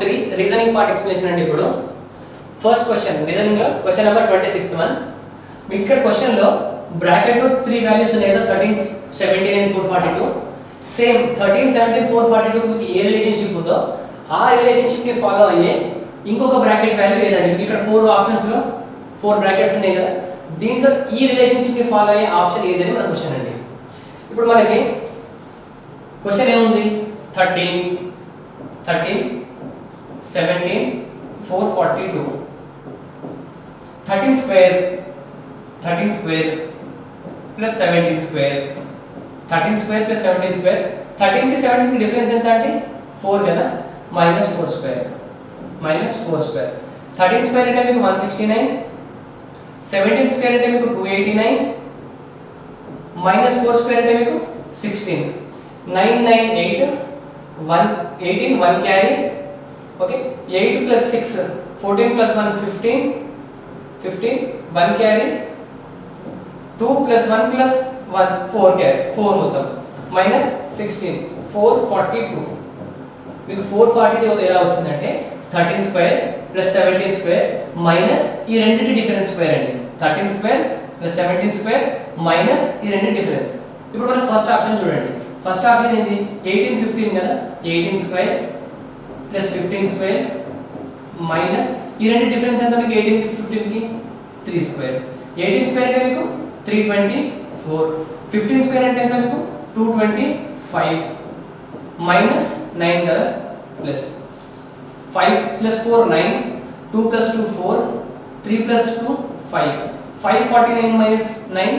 3 reasoning part explanation అండి. ఇప్పుడు first question reasoning లో క్వశ్చన్ నెంబర్ 26th వన్. మీకు ఇక్కడ క్వశ్చన్ లో బ్రాకెట్ లో 3 వాల్యూస్ ఉన్నాయి కదా, 13 17 and 442. సేమ్ 13 17 442 మీకు ఏ రిలేషన్షిప్ ఉందో ఆ రిలేషన్షిప్ ని ఫాలో అయ్యే ఇంకొక బ్రాకెట్ వాల్యూ ఏదండి. మీకు ఇక్కడ 4 ఆప్షన్స్ లో 4 బ్రాకెట్స్ ఉన్నాయి కదా, దీంట్లో ఈ రిలేషన్షిప్ ని ఫాలో అయ్యే ఆప్షన్ ఏదని మన క్వశ్చన్ అండి. ఇప్పుడు మనకి క్వశ్చన్ ఏముంది, 13 17 442 13 square plus 17 square 13 square plus 17 square 13 కి 17 కి డిఫరెన్స్ ఎంత అంటే 4 కదా, మైనస్ 4 స్క్వేర్ 13 స్క్వేర్ అంటే మీకు 169, 17 స్క్వేర్ అంటే మీకు 289, మైనస్ 4 స్క్వేర్ అంటే మీకు 16, 998 18 1 carry. Okay, 8 plus 6 14 plus 1 15 1 carry, 2 plus 1 plus 1 4 carry 4 మొత్తం మైనస్ 16 442. మీకు 442 ఎలా వచ్చిందంటే 13 స్క్వేర్ ప్లస్ 17 స్క్వేర్ మైనస్ ఈ రెండింటి డిఫరెన్స్ స్క్వేర్ అండి. 13 స్క్వేర్ ప్లస్ 17 స్క్వేర్ మైనస్ ఈ రెండింటి డిఫరెన్స్. ఇప్పుడు మనం ఫస్ట్ ఆప్షన్ చూడండి. ఫస్ట్ ఆప్షన్ ఏంటి, 18 15 కదా, 18 స్క్వేర్ ప్లస్ 15 స్క్వేర్ మైనస్ ఈ రెండు డిఫరెన్స్ ఎంత మీకు 18 కి 15 కి 3 స్క్వేర్. 18 స్క్వేర్ అంటే మీకు 324, 15 స్క్వేర్ అంటే ఎంత మీకు 225 మైనస్ 9 కదా, plus 5 plus 4 9, 2 plus 2 4, 3 plus 2 5, 549 minus 9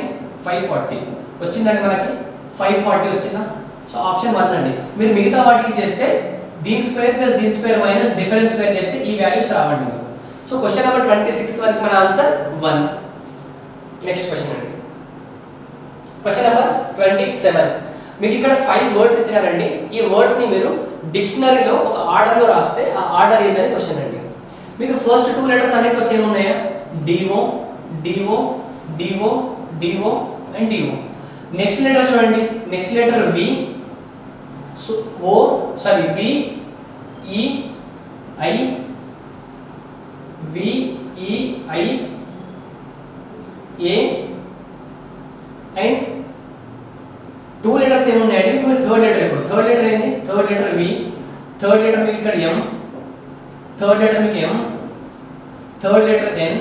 540 వచ్చిందండి. మనకి 540 వచ్చిందా. సో ఆప్షన్ 1 అండి. మీరు మిగతా వాటికి చేస్తే దీని స్క్వేర్ ప్లస్ దీని స్క్వేర్ మైనస్ డిఫరెన్స్ స్క్వేర్ చేస్తే ఈ వాల్యూస్ రావండి. సో క్వశ్చన్ నెంబర్ 26 వరకు మన ఆన్సర్ 1. నెక్స్ట్ క్వశ్చన్ అండి, క్వశ్చన్ నెంబర్ 27. మీకు ఇక్కడ 5 వర్డ్స్ ఇచ్చినారండి. ఈ వర్డ్స్ ని మీరు డిక్షనరీలో ఒక ఆర్డర్ లో రాస్తే ఆ ఆర్డర్ ఏంటని క్వశ్చన్ అండి. మీకు ఫస్ట్ 2 లెటర్స్ అన్నిట్లో సేమ్ ఉన్నాయా, DO DO DO DO and DO. Next letter చూడండి, నెక్స్ట్ లెటర్ వి వి ఈ ఐ వి ఈ ఐ ఏ అండ్ 2 లెటర్స్ ఏమున్నాయండి. ఇప్పుడు థర్డ్ లెటర్, ఇప్పుడు థర్డ్ లెటర్ ఏంటి, third letter V, third letter మీకు ఇక్కడ ఎం, థర్డ్ లెటర్ మీకు M, third letter N,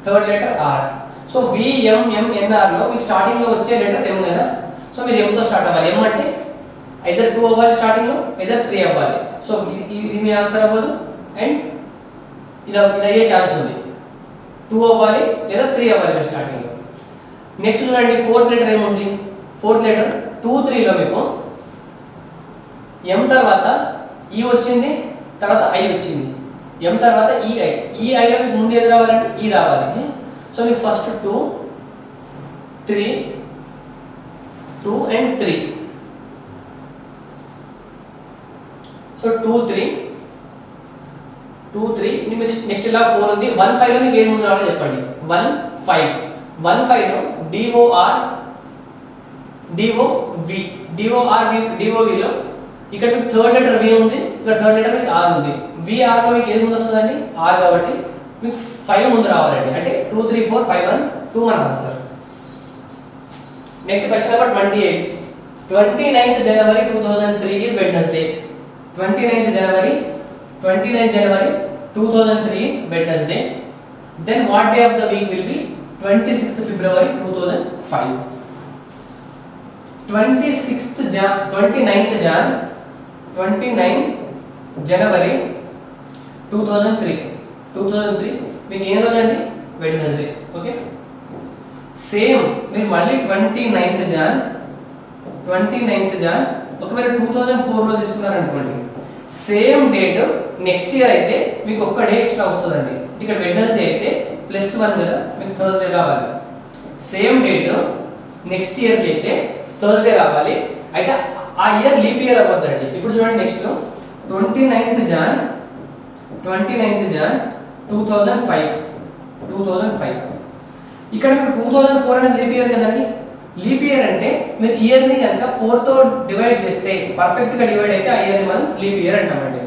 third letter R. So V M M N R లో మీకు స్టార్టింగ్ లో వచ్చే లెటర్ ఎం కదా. సో మీరు ఎం తో స్టార్ట్ అవ్వాలి. ఎం అంటే ఐదర్ 2 అవ్వాలి స్టార్టింగ్ లో, ఐదర్ 3 అవ్వాలి. సో ఇది మీ ఆన్సర్ అవ్వదు అండ్ ఇది అయ్యే ఛాన్స్ ఉంది. 2 అవ్వాలి లేదా 3 అవ్వాలి మీరు స్టార్టింగ్ లో. నెక్స్ట్ చూడండి, ఫోర్త్ లెటర్ ఏముంది, ఫోర్త్ లెటర్ 2 3 లో మీకు ఎం తర్వాత ఈ వచ్చింది, తర్వాత ఐ వచ్చింది, ఎం తర్వాత ఈ ఐలో మీకు ముందు ఏది రావాలంటే ఈ రావాలి. సో మీకు ఫస్ట్ 2 3 2 and 3. సో 2 3 2 3 నెక్స్ట్ ఇలా 4 ఉంది. 1 5 లో మీకు ఏం ముందు రావాలో చెప్పండి. 1 5 లో DOV లో ఇక్కడ మీకు థర్డ్ లెటర్ వి ఉంది, ఇక్కడ థర్డ్ లెటర్ మీకు ఆర్ ఉంది. VR లో మీకు ఏది ముందు వస్తుందండి, ఆర్ కాబట్టి మీకు 5 ముందు రావాలండి. అంటే 2 3 4 5 1 2 మన answer. Next question number 28. 29th January 2003 is Wednesday. 29th January 2003 is Wednesday. Then what day of the week will be 26th February 2005. 29th January 2003 మీకు ఏ రోజు అండి, వెడ్నెస్డే. ఓకే, సేమ్ మీరు మళ్ళీ 29th Jan ఒకవేళ 2004 లో తీసుకున్నారనుకోండి, సేమ్ డేట్ నెక్స్ట్ ఇయర్ అయితే మీకు ఒక్క డే ఎక్స్ట్రా వస్తుందండి. ఇక్కడ వెడ్నెస్డే అయితే +1 కదా, మీకు థర్స్డే రావాలి. సేమ్ డేట్ నెక్స్ట్ ఇయర్కి అయితే థర్స్డే రావాలి. అయితే ఆ ఇయర్ లీప్ ఇయర్ అవ్వద్దండి. ఇప్పుడు చూడండి, నెక్స్ట్ 29th Jan 2005 ఇక్కడ మీకు 2004 అనేది లీప్ ఇయర్ కదండి. లీప్ ఇయర్ అంటే మీరు ఇయర్ని కనుక 4 తో డివైడ్ చేస్తే పర్ఫెక్ట్గా డివైడ్ అయితే ఆ ఇయర్ని మనం లీప్ ఇయర్ అంటామండి.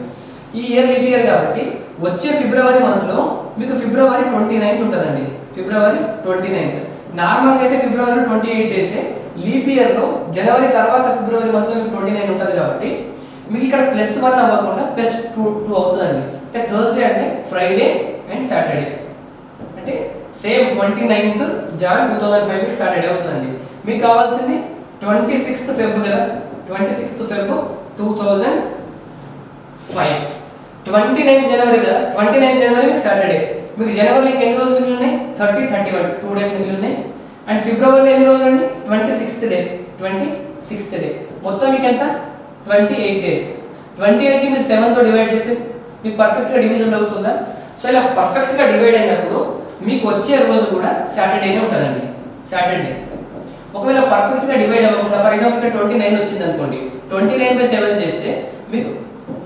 ఈ ఇయర్ లీప్ ఇయర్ కాబట్టి వచ్చే ఫిబ్రవరి మంత్లో మీకు ఫిబ్రవరి 29 ఉంటుందండి. ఫిబ్రవరి 29. నార్మల్గా అయితే ఫిబ్రవరి 28 డేసే. లీప్ ఇయర్లో జనవరి తర్వాత ఫిబ్రవరి మంత్లో మీకు 29 ఉంటుంది కాబట్టి మీకు ఇక్కడ +1 అవ్వకుండా +2 అవుతుందండి. అంటే థర్స్డే అంటే ఫ్రైడే అండ్ సాటర్డే, అంటే సేమ్ 29th జాన్ 2005 మీకు సాటర్డే అవుతుందండి. మీకు కావాల్సింది 26th ఫెబ్ కదా, 26th ఫెబ్ 2005. 29th జనవరి కదా, 29th జనవరి మీకు సాటర్డే. మీకు జనవరికి ఎన్ని రోజులు మిగిలి ఉన్నాయి? 30, 31 2 డేస్ మిగిలి ఉన్నాయి. అండ్ ఫిబ్రవరిలో ఎన్ని రోజులు అండి? 26th day. 26th డే మొత్తం మీకు ఎంత? 28 డేస్. 28ని మీరు 7తో డివైడ్ చేస్తే మీకు పర్ఫెక్ట్గా డివిజన్ అవుతుందా? సో ఇలా పర్ఫెక్ట్గా డివైడ్ అయినప్పుడు మీకు వచ్చే రోజు కూడా సాటర్డేనే ఉంటుందండి. సాటర్డే. ఒకవేళ పర్ఫెక్ట్గా డివైడ్ అవ్వకుండా, ఫర్ ఎగ్జాంపుల్ ఇక్కడ 29 వచ్చింది అనుకోండి, 29/7 చేస్తే మీకు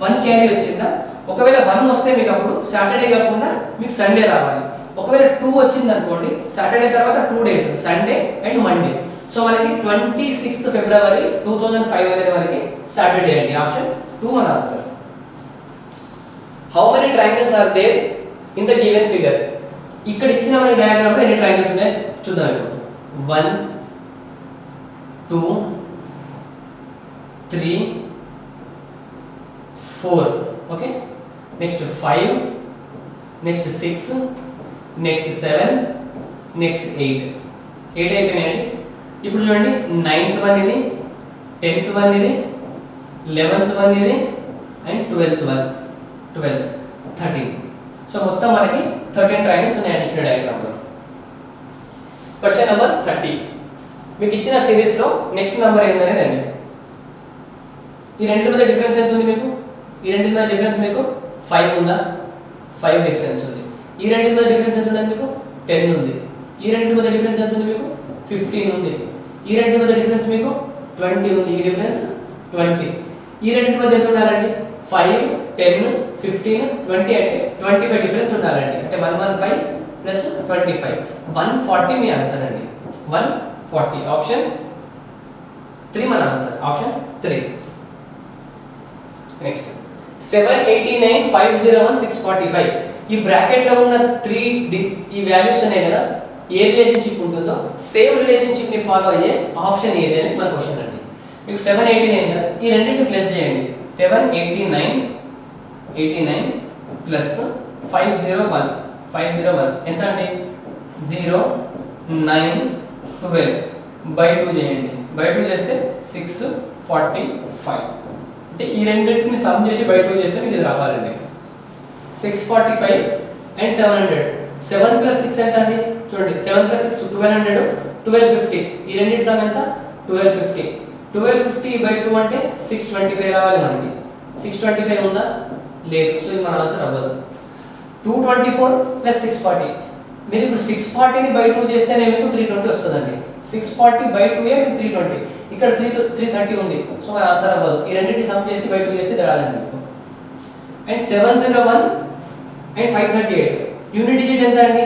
1 క్యారీ వచ్చిందా? ఒకవేళ 1 వస్తే మీకు అప్పుడు సాటర్డే కాకుండా మీకు సండే రావాలి. ఒకవేళ 2 వచ్చింది అనుకోండి, సాటర్డే తర్వాత 2 days, Sunday and Monday. So మనకి 26th ఫిబ్రవరి 2005 అనే వరకు సాటర్డే అండి. ఆప్షన్ 2 మన answer. How many triangles are there in the given figure? ఇక్కడ ఇచ్చిన మన డయాగ్రామ్ లో ఎన్ని ట్రయాంగిల్స్ ఉన్నాయి చూద్దాం ఇప్పుడు. 1 2 3 4. Okay, next 5, next 6, next 7, next 8. 8 అయిపోయినాయండి. ఇప్పుడు చూడండి, 9th వన్ ఇది, 10th వన్ ఇది, 11th వన్ ఇది అండ్ 12th వన్, 12, 13. సో మొత్తం మనకి 13 ట్రయాంగిల్స్ ఉన్నాయండి ఇచ్చిన డయాగ్రామ్లో. Question number 30. మీకు ఇచ్చిన సిరీస్లో నెక్స్ట్ నెంబర్ ఏంటనేది అండి. ఈ రెండు మధ్య డిఫరెన్స్ ఎంత ఉంది మీకు? ఈ రెండు మధ్య డిఫరెన్స్ మీకు 5 ఉందా? 5 డిఫరెన్స్ ఉంది. ఈ రెండు మధ్య డిఫరెన్స్ ఎంత ఉంది మీకు? 10 ఉంది. ఈ రెండు మధ్య డిఫరెన్స్ ఎంత ఉంది మీకు? 15 ఉంది. ఈ రెండు మధ్య డిఫరెన్స్ మీకు 20 ఉంది. ఈ డిఫరెన్స్ 20. ఈ రెండు మధ్య ఎంత ఉండాలండి? 5, 10, 15, 20 అంటే 25 డిఫరెన్స్ ఉండాలండి. అంటే 115 ప్లస్ 25, 140 మీ ఆన్సర్ అండి. 140. ఆప్షన్ 3 మన ఆన్సర్. ఆప్షన్ 3. నెక్స్ట్ 789 501 645. ఈ బ్రాకెట్ లో ఉన్న 3 ఈ వాల్యూస్ ఉన్నాయి కదా, ఏ రిలేషన్షిప్ ఉంటుందో సేమ్ రిలేషన్షిప్ ని ఫాలో అయ్యే ఆప్షన్ ఏది అని మన క్వశ్చన్ అండి. మీకు 789 కదా, ఈ రెండింటిని ప్లస్ చేయండి. 789 ప్లస్ 501 ఎంత అండి? 0 9 12 బై 2 చేయండి. బై 2 చేస్తే 645. అంటే ఈ రెండింటిని సమ్ చేసి బై 2 చేస్తే మీకు ఇది రావాలండి. 645 అండ్ 700. 7 ప్లస్ 6 ఎంత అండి? చూడండి, 7 ప్లస్ 6 1200, 1250. ఈ రెండింటి సమ్ ఎంత? 1250. 1250 బై 2 అంటే 625 రావాలి మనకి. 625 ఉందా? లేదు. సో ఇది మన ఆన్సర్ అవ్వదు. 224 ప్లస్ 640. మీరు ఇప్పుడు 640ని బై 2 చేస్తేనే మీకు 320 వస్తుందండి. 640 బై 2 మీకు 320. ఇక్కడ 330 ఉంది. సో మన ఆన్సర్ అవ్వదు. ఈ రెండింటిని సమ్ చేసి బై 2 చేస్తే రాదండి మీకు. And 701 and 538. యూనిట్ డిజిట్ ఎంత అండి?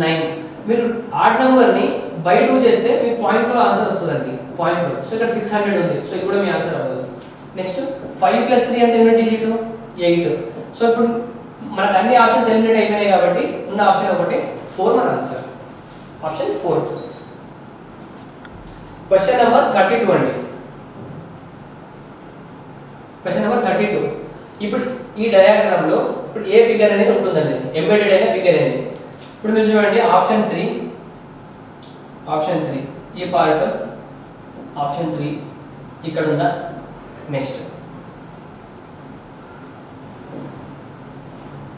9. మీరు ఆడ్ నంబర్ని బై 2 చేస్తే మీకు పాయింట్లో ఆన్సర్ వస్తుందండి. పాయింట్లో. సో ఇక్కడ 600 ఉంది. సో ఇది కూడా మీ ఆన్సర్ అవ్వదు. నెక్స్ట్ 5 ప్లస్ 3 ఎంత యూనిట్ డిజిట్? 8. సో ఇప్పుడు మనకు అన్ని ఆప్షన్స్ ఎలిమినేట్ అయిపోయినాయి కాబట్టి ఉన్న ఆప్షన్ ఒకటి 4 మన ఆన్సర్. ఆప్షన్ 4. క్వశ్చన్ నెంబర్ 32 అండి. Question number 32. ఇప్పుడు ఈ డయాగ్రామ్ లో ఇప్పుడు ఏ ఫిగర్ అనేది ఉంటుందండి, ఎంబెడెడ్ అయిన ఫిగర్ అనేది. ఇప్పుడు మీరు చూడండి, ఆప్షన్ 3 ఈ పార్ట్, ఆప్షన్ 3 ఇక్కడ ఉందా? నెక్స్ట్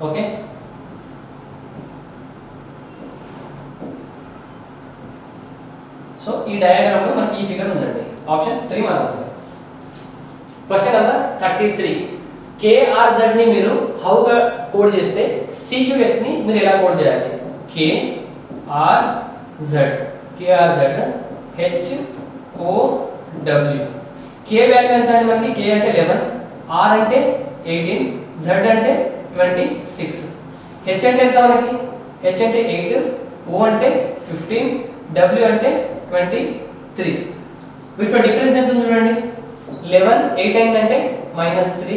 ఓకే, సో ఈ డయాగ్రామ్ లో మనకి ఈ ఫిగర్ ఉందండి. ఆప్షన్ 3 మన ఆన్సర్. Question number 33. KRZ ని మీరు హౌ గా కోడ్ చేస్తే CQX ని మీరు ఎలా కోడ్ చేయాలి? KRZ HOW. K వాల్యూ ఎంత అంటే మనకి? K అంటే 11, R అంటే 18, Z అంటే 26. H అంటే ఎంత మనకి? H అంటే 8, O అంటే 15, W అంటే 23. వీటిలో డిఫరెన్స్ ఎంత ఉంది చూడండి. 11 8 అయిందంటే -3,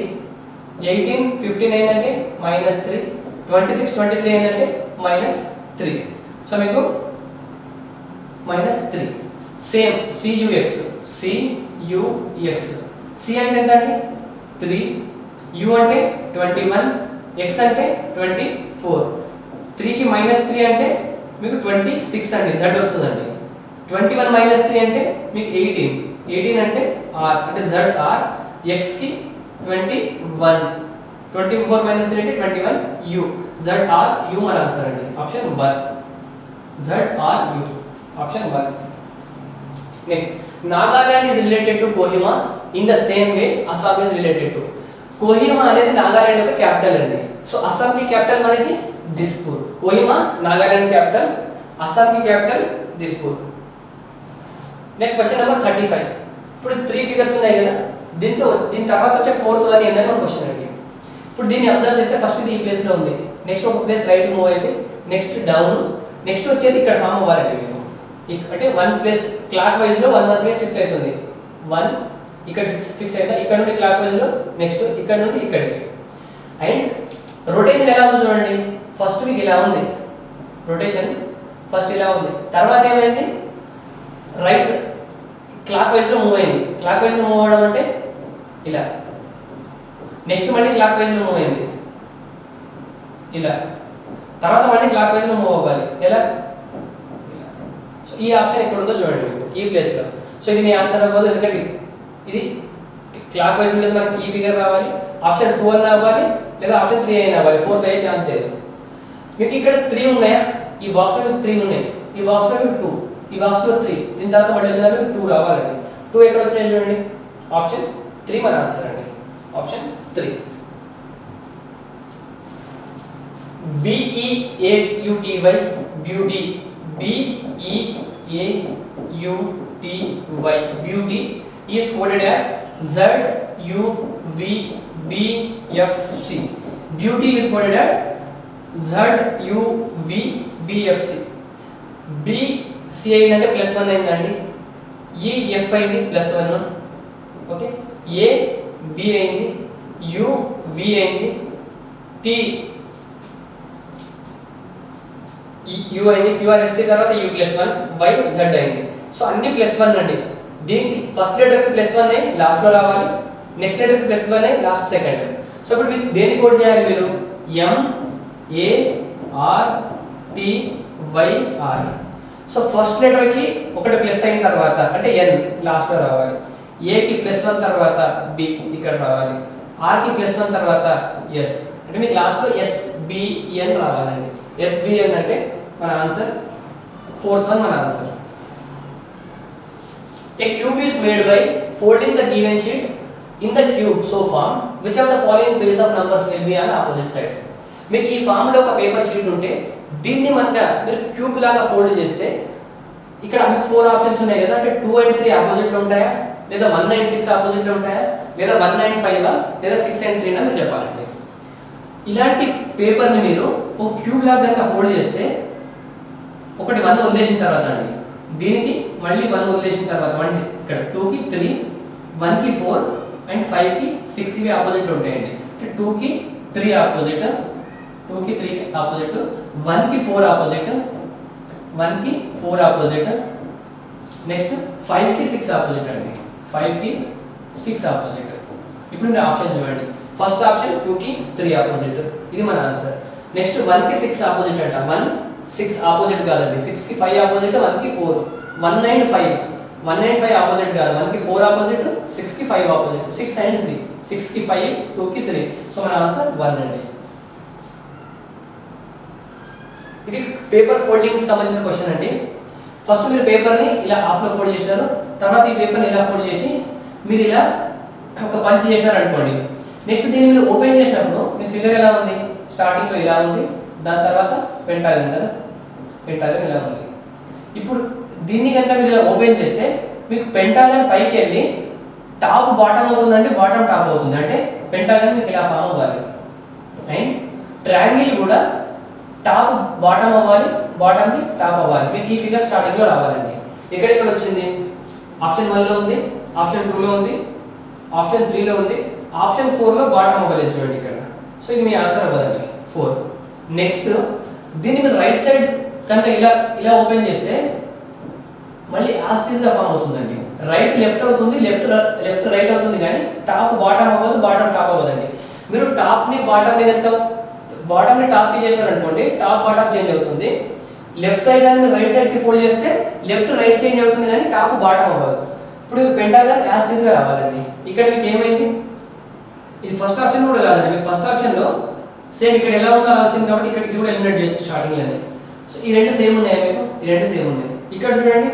18 59 అంటే -3, 26 23 ఏంటంటే -3. సో మీకు -3. సేమ్ CUX C అంటే ఎంత అండి 3, U అంటే 21, X అంటే 24. 3కి -3 అంటే మీకు 26 అండి, Z వస్తుందండి. 21 -3 అంటే మీకు 18 అంటే R అంటే ZR. X కి 21, 24 - 3 అంటే 21 U. ZR U మన ఆన్సర్ అండి, option 1. ZR U, option 1. Next, Nagaland is related to Kohima in the same way Assam is related to. Kohima అనేది నాగాలాండ్ యొక్క క్యాపిటల్ అండి. సో అస్సాం కి క్యాపిటల్ మనకి దిస్పూర్. కోహిమా నాగాలాండ్ క్యాపిటల్, అస్సాం కి capital Dispur. Next question number 35. ఇప్పుడు 3 ఫిగర్స్ ఉన్నాయి కదా, దీని తర్వాత వచ్చే 4th వన్ ఏంటని మన క్వశ్చన్ అండి. ఇప్పుడు దీన్ని అబ్జర్వ్ చేస్తే ఫస్ట్ ఇది ఈ ప్లేస్లో ఉంది, నెక్స్ట్ ఒక ప్లేస్ రైట్ మూవ్ అయింది, నెక్స్ట్ డౌన్, నెక్స్ట్ వచ్చేది ఇక్కడ ఫామ్ అవ్వాలండి మీకు. అంటే 1 ప్లేస్ క్లాక్ వైజ్లో 1 ప్లేస్ షిఫ్ట్ అవుతుంది. 1 ఇక్కడ ఫిక్స్ అయిందా, ఇక్కడ నుండి క్లాక్ వైజ్లో, నెక్స్ట్ ఇక్కడ నుండి ఇక్కడికి. అండ్ రొటేషన్ ఎలా ఉంది చూడండి, ఫస్ట్ వీక్ ఇలా ఉంది రొటేషన్, ఫస్ట్ ఇలా ఉంది, తర్వాత ఏమైంది రైట్ క్లాక్ వైజ్లో మూవ్ అయింది. క్లాక్ వైజ్లో మూవ్ అవ్వడం అంటే ఇలా, నెక్స్ట్ మళ్ళీ క్లాక్ వైజ్లో మూవ్ అయింది ఇలా, తర్వాత మళ్ళీ క్లాక్ వైజ్లో మూవ్ అవ్వాలి ఎలా. సో ఈ ఆప్షన్ ఎక్కడ ఉందో చూడండి మీకు ఈ ప్లేస్లో. సో ఇది మీ ఆన్సర్ అవ్వదు, ఎందుకంటే ఇది క్లాక్ వైజ్ ఉండేది, మనకి ఈ ఫిగర్ రావాలి, ఆప్షన్ 2 అన్న అవ్వాలి, లేదా ఆప్షన్ 3 అయినా అవ్వాలి, 4th అయ్యే ఛాన్స్ లేదు. మీకు ఇక్కడ 3 ఉన్నాయా, ఈ బాక్స్లో మీకు 3 ఉన్నాయి, ఈ బాక్స్లో మీకు 2, ఈ బాక్స్లో 3, దీని తర్వాత మళ్ళీ వచ్చిన మీకు 2 రావాలండి. 2 ఎక్కడ వచ్చినాయి చూడండి, ఆప్షన్ 3 మన ఆన్సర్ అండి, option 3. BEAUTY beauty, BEAUTY beauty is coded as ZUVBFC. Beauty is coded as ZUVBFC. BCI అంటే +1 అయిందండి, EF అయింది +1, ఓకే, AB అయింది, UV అయింది, T U అయింది, QRST తర్వాత U +1, Y Z అయింది. సో అన్ని +1 అండి. దీనికి ఫస్ట్ లెటర్కి +1 అయ్యి లాస్ట్లో రావాలి, నెక్స్ట్ లెటర్కి +1 అయ్యి లాస్ట్ సెకండ్. సో ఇప్పుడు మీరు దేన్ని కోడ్ చేయాలి, మీరు MARTYR. సో ఫస్ట్ లెటర్కి ఒకటి ప్లస్ అయిన తర్వాత అంటే N లాస్ట్లో రావాలి, ఏకి +1 తర్వాత B ఇక్కడ రావాలి, ఆర్కి +1 తర్వాత S అంటే మీకు లాస్ట్లో SBN రావాలండి. SBN అంటే మన ఆన్సర్ 4th వన్ మన answer. A cube is made by folding the given sheet in the cube so form which of the following pair of numbers will be on the opposite side. మీకు ఈ form లో ఒక paper sheet ఉంటే దీన్ని మనక మీరు cube లాగా fold చేస్తే ఇక్కడ మీకు 4 ఆప్షన్స్ ఉన్నాయి కదా, అంటే 2 and 3 ఆపోజిట్ లో ఉంటాయా, లేదా 1 and 6 ఆపోజిట్ లో ఉంటాయా, లేదా 1 and 5 లేదా 6 and 3 మీరు చెప్పాలండి. ఇలాంటి పేపర్ ని మీరు ఒక క్యూబ్ లాగా కనుక ఫోల్డ్ చేస్తే ఒకటి 1 వదిలేసిన తర్వాత అండి, దీనికి మళ్ళీ 1 వదిలేసిన తర్వాత 1 ఇక్కడ 2కి 3, 1కి 4 అండ్ 5కి 6 ఇవి ఆపోజిట్లో ఉంటాయండి. అంటే 2కి 3 ఆపోజిట్, 2కి 3 ఆపోజిట్, 1కి 4 ఆపోజిట్, 1కి 4 ఆపోజిట్, నెక్స్ట్ 5కి 6 ఆపోజిట్ అండి, 5కి 6 ఆపోజిట్. ఇప్పుడు మీరు ఆప్షన్ చూడండి, ఫస్ట్ ఆప్షన్ 2కి 3 ఆపోజిట్, ఇది మన ఆన్సర్. నెక్స్ట్ 1కి 6 ఆపోజిట్ అంట, 1 6 ఆపోజిట్ కాదండి, 6కి 5 ఆపోజిట్, 1కి 4, 1 and 5, 1 and 5 ఆపోజిట్ కాదు, 1కి 4 ఆపోజిట్, 6కి 5 ఆపోజిట్, 6 and 3, 6కి 5, 2కి 3. సో మన ఆన్సర్ 1 అండి. ఇది పేపర్ ఫోల్డింగ్ సంబంధించిన క్వశ్చన్ అండి. ఫస్ట్ మీరు పేపర్ని ఇలా హాఫ్లో ఫోల్డ్ చేసినారు, తర్వాత ఈ పేపర్ని ఇలా ఫోల్డ్ చేసి మీరు ఇలా ఒక పంచ్ చేసినారు అనుకోండి. నెక్స్ట్ దీన్ని మీరు ఓపెన్ చేసినప్పుడు మీ ఫిగర్ ఎలా ఉంది, స్టార్టింగ్లో ఇలా ఉంది, దాని తర్వాత పెంటాగన్ కదా, పెంటాగన్ ఇలా ఉంది. ఇప్పుడు దీన్ని కనుక మీరు ఇలా ఓపెన్ చేస్తే మీకు పెంటాగన్ పైకి వెళ్ళి టాప్ బాటమ్ అవుతుందంటే బాటమ్ టాప్ అవుతుంది, అంటే పెంటాగన్ మీకు ఇలా ఫామ్ అవ్వాలి. అండ్ ట్రయాంగిల్ కూడా టాప్ బాటమ్ అవ్వాలి, బాటమ్కి టాప్ అవ్వాలి. మీకు ఈ ఫిగర్ స్టార్టింగ్లో రావాలండి. ఎక్కడెక్కడ వచ్చింది, ఆప్షన్ 1లో ఉంది, ఆప్షన్ 2లో ఉంది, ఆప్షన్ 3లో ఉంది, ఆప్షన్ 4లో బాటమ్ అవ్వలేదు చూడండి ఇక్కడ. సో ఇది మీ ఆన్సర్ అవ్వదండి 4. నెక్స్ట్ దీన్ని మీరు రైట్ సైడ్ కనుక ఇలా ఓపెన్ చేస్తే మళ్ళీ యాస్టీస్గా ఫామ్ అవుతుందండి. రైట్ లెఫ్ట్ అవుతుంది, లెఫ్ట్ రైట్ అవుతుంది, కానీ టాప్ బాటమ్ అవ్వదు, బాటమ్ టాప్ అవ్వదండి. మీరు టాప్ని బాటమ్ని కనుక బాటమ్ని టాప్కి చేశారనుకోండి, టాప్ బాటమ్ చేంజ్ అవుతుంది. లెఫ్ట్ సైడ్ కానీ రైట్ సైడ్కి ఫోల్డ్ చేస్తే లెఫ్ట్ రైట్ చేంజ్ అవుతుంది, కానీ టాప్ బాటమ్ అవ్వదు. ఇప్పుడు పెంటాగన్ యాస్టీస్గా రావాలండి. ఇక్కడ మీకు ఏమైంది, ఇది ఫస్ట్ ఆప్షన్ కూడా కాదండి. మీకు ఫస్ట్ ఆప్షన్లో సేమ్ ఇక్కడ ఎలా ఉందో అలా వచ్చింది కాబట్టి ఇక్కడ ఇది కూడా ఎలిమినేట్ చేయొచ్చు స్టార్టింగ్లోనే. సో ఈ రెండు సేమ్ ఉన్నాయి మీకు, ఈ రెండు సేమ్ ఉన్నాయి. ఇక్కడ చూడండి,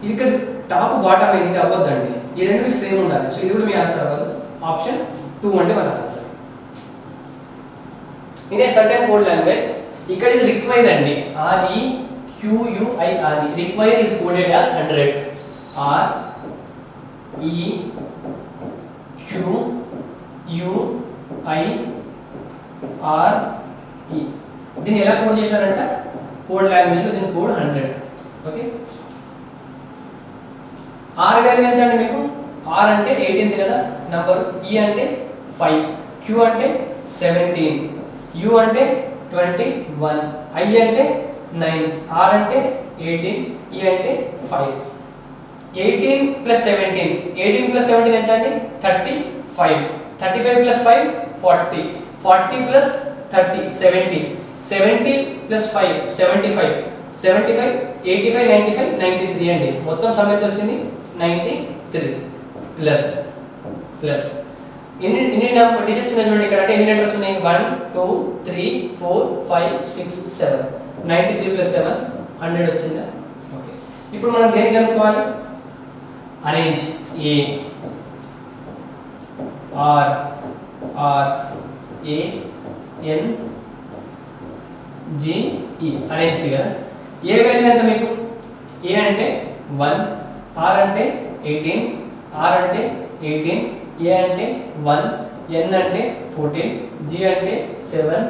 ఇది ఇక్కడ టాప్ బాటమ్ అయింది, ఇది అవ్వద్దండి. ఈ రెండు మీకు సేమ్ ఉండాలి. సో ఇది కూడా మీ ఆన్సర్ అవ్వదు. ఆప్షన్ 2 అంటే మన answer. In a certain code language, ఇక్కడ ఇది రిక్వైర్ అండి. REQUIRE, require is coded as 100. REQUIRE. దీన్ని ఎలా కోడ్ చేసినారంట, కోడ్ లాంగ్వేజ్లో దీని కోడ్ 100. ఓకే, ఆర్ వాల్యూ ఎంత అండి మీకు, ఆర్ అంటే 18th కదా నంబర్, ఈ అంటే 5, క్యూ అంటే 17, యూ అంటే 21, ఐ అంటే 9, ఆర్ అంటే 18, ఈ అంటే 5. 18 + 17, 18 + 17 ఎంత అండి 35, 35 + 5 40, 40 + 30 70, 70 + 5 75, 75 85 95 93 అండి. మొత్తం సమ్ ఎంత వచ్చింది 93 ప్లస్ ఎన్ని డిజిట్స్ ఉన్నాయి చూడండి ఇక్కడ, అంటే ఎన్ని లెటర్స్ ఉన్నాయి 1 2 3 4 5 6 7, 93 + 7 100 వచ్చిందా. ఓకే, ఇప్పుడు మనం దేనికి కనుక్కోవాలి, arrange A R A N G E, arrange కి కదా. ఏ వాల్యూ ఎంత మీకు, ఏ అంటే 1, ఆర్ అంటే 18, ఆర్ అంటే 18, ఏ అంటే 1, ఎన్ అంటే 14, జి అంటే 7,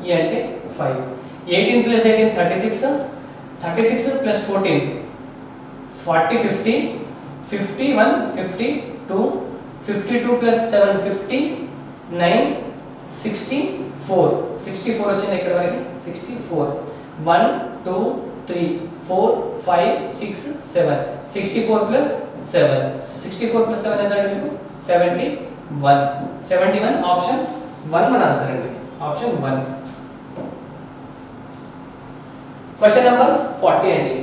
ఈ అంటే 5. 18 + 18 36, 36 + 14 40 50, 51 52, 52 + 7 59 64, 64 వచ్చింది ఇక్కడ వరకు 64. 1 2 3 4 5 6 7, 64 + 7, 64 + 7 ఎంత అండి మీకు 71. ఆప్షన్ 1 మన ఆన్సర్ అండి, ఆప్షన్ 1. క్వశ్చన్ నెంబర్ 40 అండి.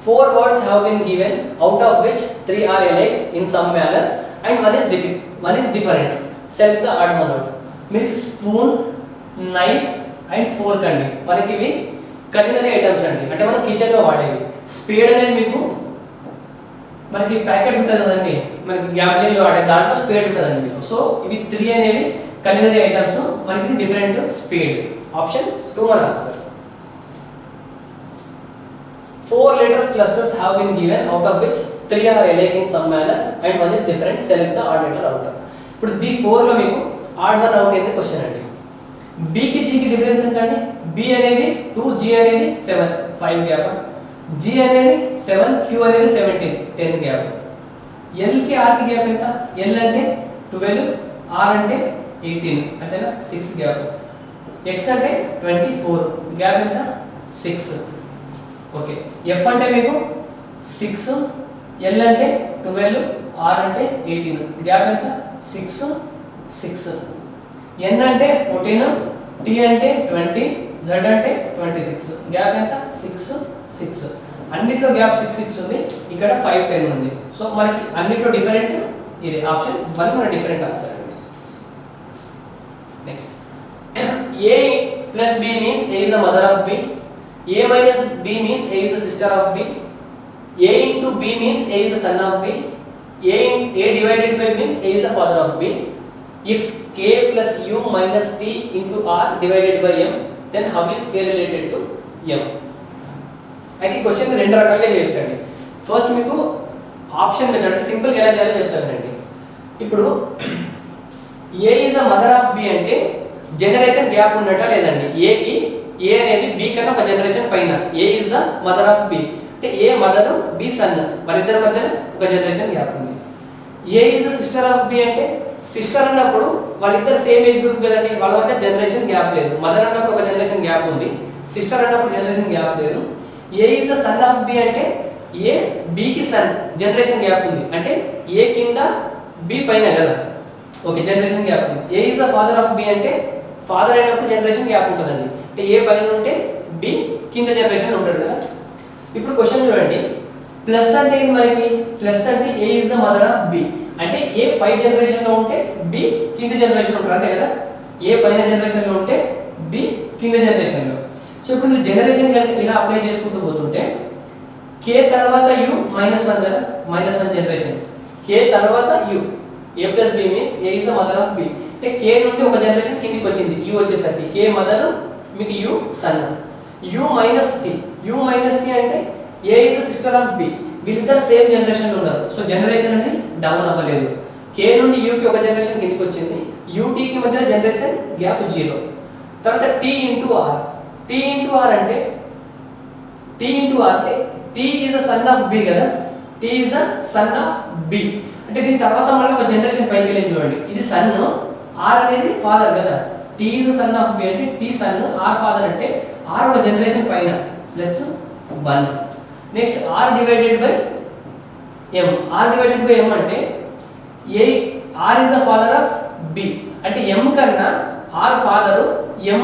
4 words have been given, out of which 3 are alike in some manner and one is different. Select the odd one out. మీకు స్పూన్, నైఫ్ అండ్ ఫోర్క్ అండి, మనకి ఇవి కలినరీ ఐటమ్స్ అండి, అంటే మనం కిచెన్లో వాడేవి. స్పేడ్ అనేది మీకు మనకి ప్యాకెట్స్ ఉంటుంది కదండి, మనకి గ్యాంబ్లింగ్లో వాడే దాంట్లో స్పేడ్ ఉంటుందండి మీకు. సో ఇవి 3 అనేవి కలినరీ ఐటమ్స్, మనకి డిఫరెంట్ స్పేడ్. ఆప్షన్ 2 మన answer. 4 letters clusters have been given, out of which 3 are alike in some manner and one is different. Select the odd letter out. ఇప్పుడు ది 4 లో మీకు odd one out అయింది question అండి. B కి G కి difference ఎంత అండి, B అనేది 2, జి అనేది 7 5 గ్యాప్, జి అనేది 7 క్యూ అనేది 17 10 గ్యాప్. ఎల్ కి ఆర్ కి గ్యాప్ ఎంత, ఎల్ అంటే 12, ఆర్ అంటే 18 అంతేనా 6 గ్యాప్. ఎక్స్ అంటే 24 గ్యాప్ ఎంత 6. ఓకే, ఎఫ్ అంటే మీకు 6, ఎల్ అంటే 12, ఆర్ అంటే 18 గ్యాప్ ఎంత 6 6. ఎన్ అంటే 14, టీ అంటే 20, జెడ్ అంటే 26 గ్యాప్ ఎంత 6 6. అన్నిట్లో గ్యాప్ 6 6 ఉంది, ఇక్కడ 5 10 ఉంది. సో మనకి అన్నిట్లో డిఫరెంట్ ఇది, ఆప్షన్ 1 మన డిఫరెంట్ ఆన్సర్ అండి. Next, A plus B means A is the mother of B, A minus B means A is the sister of B, A into B means A is the son of B, A divided by means A is the father of B. If K plus U minus T into R divided by M, then how is K related to M? అయితే ఈ question రెండు రకాలుగా చేయొచ్చండి. First మీకు option method సింపుల్గా ఎలా చేయాలో చెప్తానండి. ఇప్పుడు A is the mother of B అంటే జనరేషన్ గ్యాప్ ఉన్నట్ట లేదండి. ఏకి ఏ అనేది బి కన్నా ఒక జనరేషన్ పైన, A is the mother of B అంటే ఏ మదర్ బి సన్, వాళ్ళిద్దరి మధ్యన ఒక జనరేషన్ గ్యాప్ ఉంది. A is the sister of B అంటే సిస్టర్ అన్నప్పుడు వాళ్ళిద్దరు సేమ్ ఏజ్ గ్రూప్ కదండి, వాళ్ళ మధ్య జనరేషన్ గ్యాప్ లేదు. మదర్ అన్నప్పుడు ఒక జనరేషన్ గ్యాప్ ఉంది, సిస్టర్ అన్నప్పుడు జనరేషన్ గ్యాప్ లేదు. A is the son of B అంటే ఏ బికి సన్ జనరేషన్ గ్యాప్ ఉంది, అంటే ఏ కింద బి పైన కదా, ఓకే జనరేషన్ గ్యాప్ ఉంది. A is the father of B అంటే ఫాదర్ అయినప్పుడు జనరేషన్ గ్యాప్ ఉంటుందండి, అంటే ఏ పైన ఉంటే బి కింద జనరేషన్ ఉంటాడు కదా. ఇప్పుడు క్వశ్చన్ చూడండి, ప్లస్ అంటే ఏంటి మనకి, ప్లస్ అంటే A is the mother of B అంటే ఏ పై జనరేషన్ లో ఉంటే బి కింద జనరేషన్ ఉంటారు అంతే కదా, ఏ పైన జనరేషన్ లో ఉంటే బి కింద జనరేషన్ లో. సో ఇప్పుడు మీరు జనరేషన్ ఇలా అప్లై చేసుకుంటూ పోతుంటే కే తర్వాత యు -1 కదా, -1 జనరేషన్, కే తర్వాత U, A plus B means A is the mother of B అంటే కే నుండి ఒక జనరేషన్ కిందికి వచ్చింది యు వచ్చేసరికి, కే మదర్ మీకు U son, U minus T, U minus T అంటే A is the sister of B, వీళ్ళిద్దరు సేమ్ జనరేషన్ ఉన్నారు, సో జనరేషన్ అనేది డౌన్ అవ్వలేదు. కే నుండి యూకి ఒక జనరేషన్ కిందికి వచ్చింది, యూటీకి మధ్య జనరేషన్ గ్యాప్ 0. తర్వాత T into R, T into R అంటే టీ ఇంటూ ఆర్ అంటే T is the son of B కదా, T is the son of B అంటే దీని తర్వాత మళ్ళీ ఒక జనరేషన్ పైకి వెళ్ళి చూడండి, ఇది సన్, ఆర్ అనేది ఫాదర్ కదా, T is the son of B అంటే టీ సన్, ఆర్ ఫాదర్ అంటే ఆర్ ఒక జనరేషన్ పైన +1. Next R divided by M, R divided by M అంటే A R is the father of B అంటే M కన్నా R father, M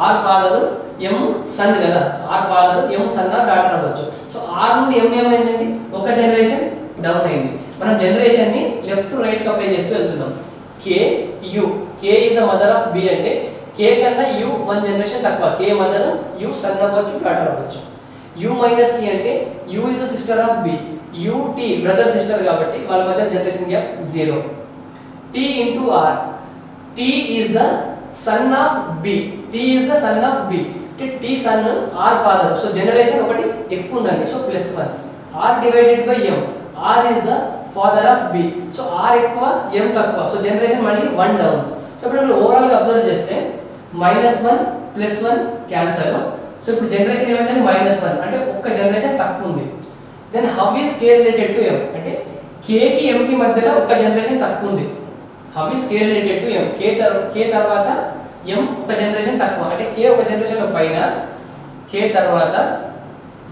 R father, M son కదా, R father M son R daughter అవ్వచ్చు. So R నుండి M ఏమైందండి, ఒక generation down అయింది. మనం జనరేషన్ ని లెఫ్ట్ టు రైట్ కి అప్లై చేస్తూ వెళ్తున్నాం. K U, K is the mother of B అంటే కే కన్నా యు 1 జనరేషన్ తక్కువ, కే మదర్ యు సన్ అవ్వచ్చు డాటర్ అవ్వచ్చు. యు మైనస్ టీ అంటే U is the sister of B, U T brother sister కాబట్టి వాళ్ళ మధ్య generation gap 0. T into R, T is the son of B, T is the son of B అంటే T son are father, so generation ఒకటి ఎక్కువ ఉందండి, so +1. R divided by M, R is the father of B, so R ఎక్కువ M తక్కువ, so generation మళ్ళీ 1 down. So ఇప్పుడు మీరు overall గా అబ్జర్వ్ చేస్తే -1 +1 క్యాన్సల్, సో ఇప్పుడు జనరేషన్ ఏమైందంటే -1 అంటే ఒక్క జనరేషన్ తక్కువ ఉంది. Then how is K related to M అంటే కే కి ఎం కి మధ్యలో ఒక జనరేషన్ తక్కువ ఉంది. How is K related to M, K తర్వాత ఎం ఒక జనరేషన్ తక్కువ, అంటే కే ఒక జనరేషన్ పైన, కే తర్వాత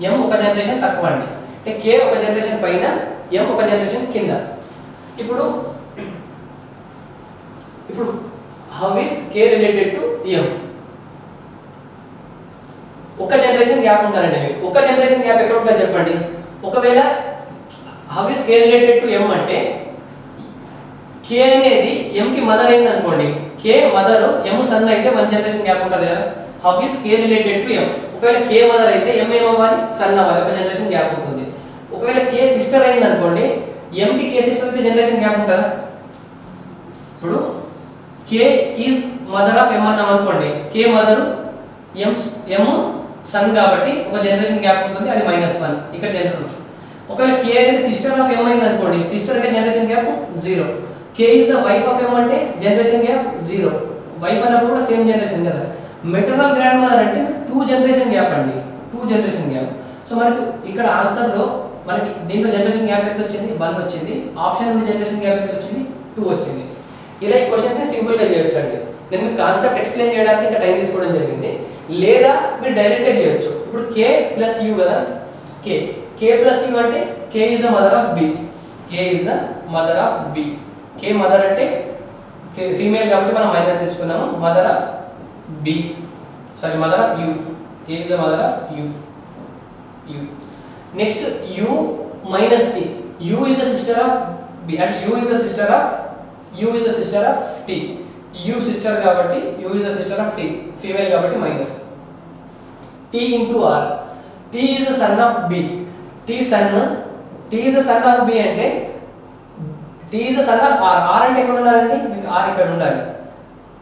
ఎం ఒక జనరేషన్ తక్కువ అండి, అంటే కే ఒక జనరేషన్ పైన ఎం ఒక జనరేషన్ కింద. ఇప్పుడు how is K related to M, ఒక జనరేషన్ గ్యాప్ ఉండాలండి మీకు. ఒక జనరేషన్ గ్యాప్ ఎక్కడ ఉంటుంది చెప్పండి, ఒకవేళ how is K related to M అంటే కే అనేది ఎం కి మదర్ అయింది అనుకోండి, కే మదర్ ఎం సన్ అయితే 1 జనరేషన్ గ్యాప్ ఉంటుంది కదా. How is K related to M, ఒకవేళ కే మదర్ అయితే ఎం ఏమవ్వాలి, సన్ అవ్వాలి, ఒక జనరేషన్ గ్యాప్ ఉంటుంది. ఒకవేళ కే సిస్టర్ అయింది అనుకోండి, ఎం కి కే సిస్టర్ అయితే జనరేషన్ గ్యాప్ ఉంటుందా. ఇప్పుడు కే ఈజ్ మదర్ ఆఫ్ ఎం అన్నాం అనుకోండి, కే మదర్ ఎం సన్ కాబట్టి ఒక జనరేషన్ గ్యాప్ ఉంటుంది, అది -1 ఇక్కడ జనరేషన్. ఒకవేళ కే అనేది సిస్టర్ ఆఫ్ ఎం అయింది అనుకోండి, సిస్టర్ అంటే generation gap 0. K is the wife of M అంటే జనరేషన్ గ్యాప్ 0, వైఫ్ అన్నప్పుడు కూడా సేమ్ జనరేషన్ కదా. మెటర్నల్ గ్రాండ్ మదర్ అంటే 2 జనరేషన్ గ్యాప్ అండి, 2 జనరేషన్ గ్యాప్. సో మనకు ఇక్కడ ఆన్సర్ లో మనకి దీంట్లో జనరేషన్ గ్యాప్ ఎంత వచ్చింది, 1 వచ్చింది. ఆప్షన్ నుండి జనరేషన్ గ్యాప్ ఎంత వచ్చింది, 2 వచ్చింది. ఇలా ఈ క్వశ్చన్ ని సింపుల్ గా చేయొచ్చు అండి. నేను మీకు కాన్సెప్ట్ ఎక్స్ప్లెయిన్ చేయడానికి ఇంత టైం తీసుకోవడం జరిగింది, లేదా మీరు డైరెక్ట్ గా చేయొచ్చు. ఇప్పుడు కే ప్లస్ యు కదా, కే ప్లస్ యు అంటే K is the mother of B, K is the mother of B. K mother అంటే ఫీమేల్ కాబట్టి మనం మైనస్ తీసుకున్నాము, mother of B sorry mother of U, K is the mother of U. Next U minus T, U is the sister of B అంటే U is the sister of T, U sister కాబట్టి U is the sister of T, female కాబట్టి minus. T into R, T is the son of B, T is the son of B అంటే T is the son of R, R అంటే ఎక్కడ ఉండాలండి మీకు, are ఇక్కడ ఉండాలి.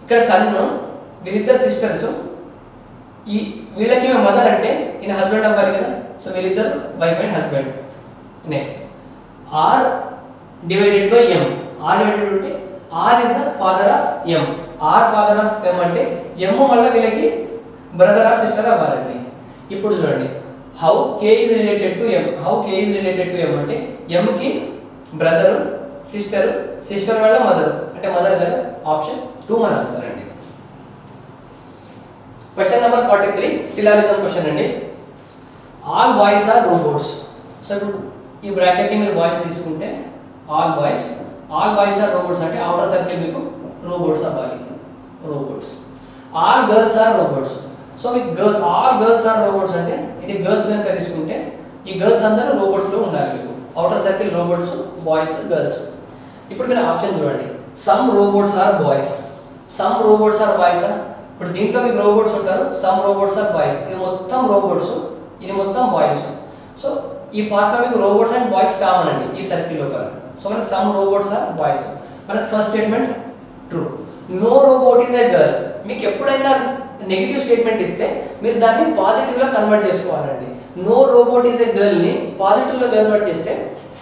ఇక్కడ sun, వీళ్ళిద్దరు సిస్టర్స్, ఈ వీళ్ళకి మదర్ అంటే ఈయన హస్బెండ్ అవ్వాలి కదా, సో వీళ్ళిద్దరు wife and husband. Next R divided by M, R divided అంటే R is the father of M, R father of M అంటే ఎం వల్ల వీళ్ళకి బ్రదర్ ఆర్ సిస్టర్ అవ్వాలండి. ఇప్పుడు చూడండి how K is related to M, how K is related to M అంటే M కి brother, sister, sister వల్ల మదర్ అంటే మదర్ కదా, ఆప్షన్ 2 మన ఆన్సర్ అండి. క్వశ్చన్ నెంబర్ 43 సిలాలిజం క్వశ్చన్ అండి. All boys are robots. So ఇప్పుడు ఈ బ్రాకెట్ ని మీరు బాయ్స్ తీసుకుంటే ఆల్ బాయ్స్ ఆర్ రోబోట్స్ అంటే అవుటర్ సర్కిల్ మీకు రోబోట్స్ అవ్వాలి, robots. All girls are robots. So మీకు girls all girls are robots అంటే ఇది గర్ల్స్ కనుక తీసుకుంటే ఈ గర్ల్స్ అందరూ రోబోట్స్ లో ఉండాలి మీకు. Outer circle robots, boys, girls. ఇప్పుడు మీరు ఆప్షన్ చూడండి. Some robots are boys, some robots are boys. ఇప్పుడు దీంట్లో మీకు రోబోట్స్ ఉంటారు, సమ్ రోబోట్స్ ఆర్ బాయ్స్. ఇది మొత్తం రోబోట్స్, ఇది మొత్తం బాయ్స్. సో ఈ పార్ట్లో మీకు రోబోట్స్ అండ్ బాయ్స్ కామన్ అండి ఈ సర్కిల్ లోపల. సో మనకి సమ్ రోబోట్స్ ఆర్ బాయ్స్. మనకి first statement true. No robot is a girl. మీకు ఎప్పుడైనా నెగిటివ్ స్టేట్మెంట్ ఇస్తే మీరు దాన్ని పాజిటివ్ గా కన్వర్ట్ చేసుకోవాలండి. No robot is a girl ని పాజిటివ్ లో కన్వర్ట్ చేస్తే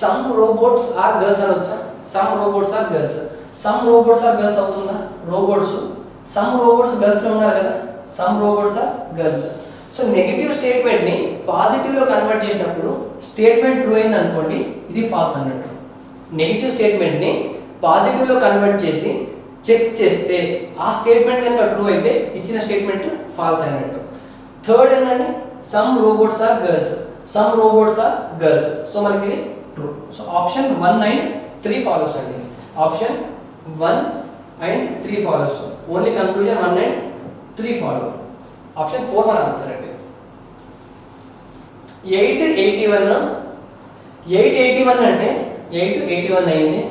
సమ్ రోబోట్స్ ఆర్ గర్ల్స్ అని వచ్చా, some robots are girls. Some robots are girls అవుతుందా, రోబోట్స్. సమ్ రోబోట్స్ గర్ల్స్ లో ఉన్నారు కదా, some robots are girls. So negative statement ని పాజిటివ్ లో కన్వర్ట్ చేసినప్పుడు స్టేట్మెంట్ ట్రూ అయింది అనుకోండి, ఇది ఫాల్స్ అన్నట్టు. నెగిటివ్ స్టేట్మెంట్ ని పాజిటివ్ లో కన్వర్ట్ చేసి చెక్ చేస్తే ఆ స్టేట్మెంట్ కనుక ట్రూ అయితే ఇచ్చిన స్టేట్మెంట్ ఫాల్స్ అయినట్టు. థర్డ్ ఏంటంటే some robots are girls, some robots are girls. So మనకి ఇది true. So option 1 and 3 follows అండి. Option 1 and 3 follows. Only conclusion 1 and 3 follow. Option 4 మన ఆన్సర్ అండి. 881 అంటే 881 అయింది.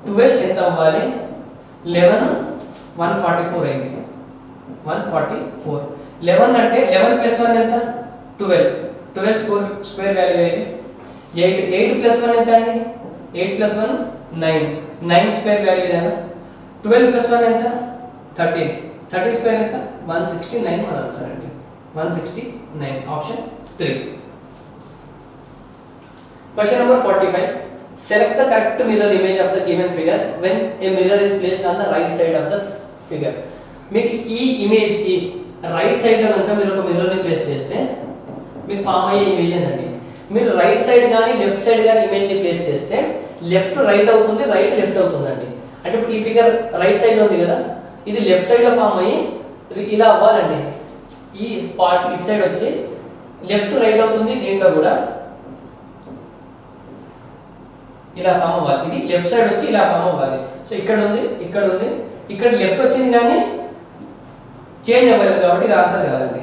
12 ఎంత అవ్వాలి, 11 144 అయింది. 144. 11 అంటే 11 + 1 ఎంత, 12. 12 స్క్వేర్ వాల్యూ అయ్యింది. 8 + 1 ఎంత అండి, 8 + 1 9. 9 స్క్వేర్ వాల్యూ ఏదైనా. 12 + 1 ఎంత, 13. 13 స్క్వేర్ ఎంత, 169 మన ఆన్సర్ అండి. 169. Option 3. Question number 45. Select the correct mirror image of the given figure when a mirror is placed on the right side of the figure. మీకు ఈ ఇమేజ్ కి రైట్ సైడ్ లో కనుక మీరు ఒక మిర్రర్ ని ప్లేస్ చేస్తే మీకు ఫామ్ అయ్యే ఇమేజ్ ఏంటండి. మీరు రైట్ సైడ్ కానీ లెఫ్ట్ సైడ్ కానీ ఇమేజ్ ని ప్లేస్ చేస్తే లెఫ్ట్ రైట్ అవుతుంది, రైట్ లెఫ్ట్ అవుతుందండి. అంటే ఇప్పుడు ఈ ఫిగర్ రైట్ సైడ్ లో ఉంది కదా, ఇది లెఫ్ట్ సైడ్ లో ఫామ్ అయ్యి ఇలా అవ్వాలండి. ఈ పార్ట్ ఇటు సైడ్ వచ్చి లెఫ్ట్ రైట్ అవుతుంది, దీంట్లో కూడా ఇలా ఫామ్ అవ్వాలి. ఇది లెఫ్ట్ సైడ్ వచ్చి ఇలా ఫామ్ అవ్వాలి. సో ఇక్కడ ఉంది, ఇక్కడ ఉంది, ఇక్కడ లెఫ్ట్ వచ్చింది కానీ చేంజ్ అవ్వలేదు కాబట్టి ఇది ఆన్సర్ కాదండి.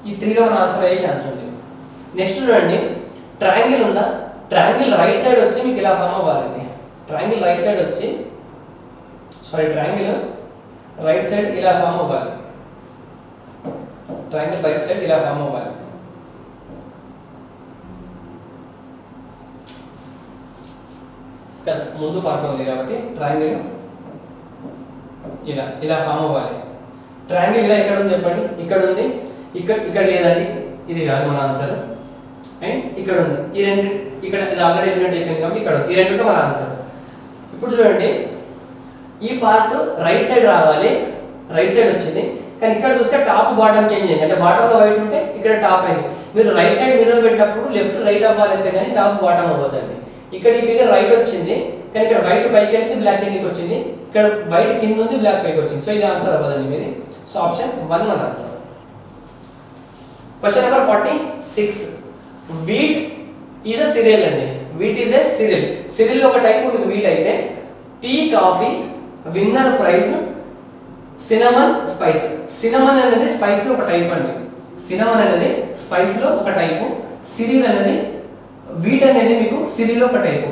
ఈ 3లో మన ఆన్సర్ అయ్యే ఛాన్స్ ఉంది. నెక్స్ట్ చూడండి, ట్రయాంగిల్ ఉందా, ట్రయాంగిల్ రైట్ సైడ్ వచ్చి మీకు ఇలా ఫామ్ అవ్వాలండి. ట్రయాంగిల్ రైట్ సైడ్ వచ్చి ట్రయాంగిల్ రైట్ సైడ్ ఇలా ఫామ్ అవ్వాలి. ట్రయాంగిల్ రైట్ సైడ్ ఇలా ఫామ్ అవ్వాలి. ముందు పార్ట్ ఉంది కాబట్టి ట్రయాంగిల్ ఇలా ఫామ్ అవ్వాలి. ట్రయాంగిల్ ఇలా ఎక్కడ ఉంది చెప్పండి, ఇక్కడ ఉంది, ఇక్కడ లేదండి, ఇది కాదు మన ఆన్సర్. అండ్ ఇక్కడ ఉంది, ఈ రెండు ఇక్కడ ఇది ఆల్రెడీ ఎలిమినేట్ అయిపోయింది కాబట్టి ఇక్కడ ఈ రెండుతో మన ఆన్సర్. ఇప్పుడు చూడండి, ఈ పార్ట్ రైట్ సైడ్ రావాలి, రైట్ సైడ్ వచ్చింది, కానీ ఇక్కడ చూస్తే టాప్ బాటమ్ చేంజ్ అయింది. అంటే బాటంలో వైట్ ఉంటే ఇక్కడ టాప్ అయింది. మీరు రైట్ సైడ్ మిర్రర్ పెట్టినప్పుడు లెఫ్ట్ రైట్ అవ్వాలి అంతే కానీ టాప్ బాటమ్ అవ్వద్దండి. ఇక్కడ ఈ ఫిగర్ రైట్ వచ్చింది, కానీ ఇక్కడ వైట్ పైకి వెళ్ళి బ్లాక్ కిందకి వచ్చింది, ఇక్కడ వైట్ కింద ఉంది, బ్లాక్ పైకి వచ్చింది. సో ఇది ఆన్సర్ అవ్వదండి మీది. సో ఆప్షన్ 1 మన answer. Question number 46. Wheat is a cereal అండి. Wheat is a cereal. Cereal ఒక టైప్ మీకు వీట్ అయితే tea coffee winner prize cinnamon spice. Cinnamon అనేది స్పైస్ లో ఒక టైప్ అండి. సినమన్ అనేది స్పైస్ లో ఒక టైపు. సిరియల్ అనేది వీట్ అనేది మీకు సిరియల్ ఒక టైపు.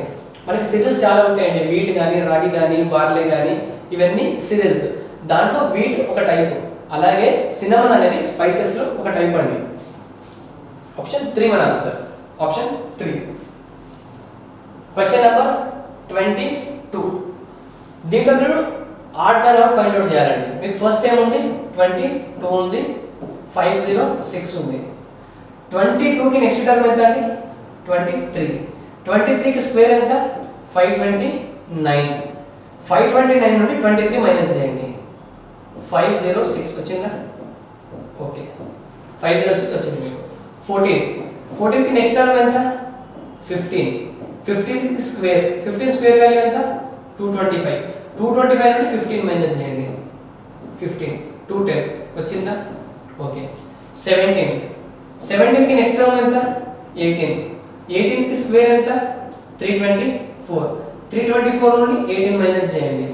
మనకి సిరియల్స్ చాలా ఉంటాయండి, వీట్ కానీ రాగి కానీ బార్లే కానీ ఇవన్నీ సిరియల్స్. దాంట్లో వీట్ ఒక టైపు, అలాగే సినమన్ అనేది స్పైసెస్ లో ఒక టైప్ అండి. ఆప్షన్ 3 మన ఆన్సర్. ఆప్షన్ 3. Question number 22. దీంట్లో మీరు odd by out find out చేయాలండి. మీకు ఫస్ట్ ఏముంది, 22 ఉంది, 506 ఉంది. 22కి నెక్స్ట్ టర్మ్ ఎంత అండి, 23. 23కి స్క్వేర్ ఎంత, 529. 529 నుండి 23 మైనస్ చేయండి, 506 వచ్చిందా? ఓకే, 506 వచ్చింది మీకు. 14కి నెక్స్ట్ టర్మ్ ఎంత, 15. 15 స్క్వేర్ 15 స్క్వేర్ వాల్యూ ఎంత 225 225 నుండి 15 మైనస్ చేయండి 15 210 వచ్చిందా ఓకే 17 కి నెక్స్ట్ టర్మ్ ఎంత 18 కి స్క్వేర్ ఎంత 324 నుండి 18 మైనస్ చేయండి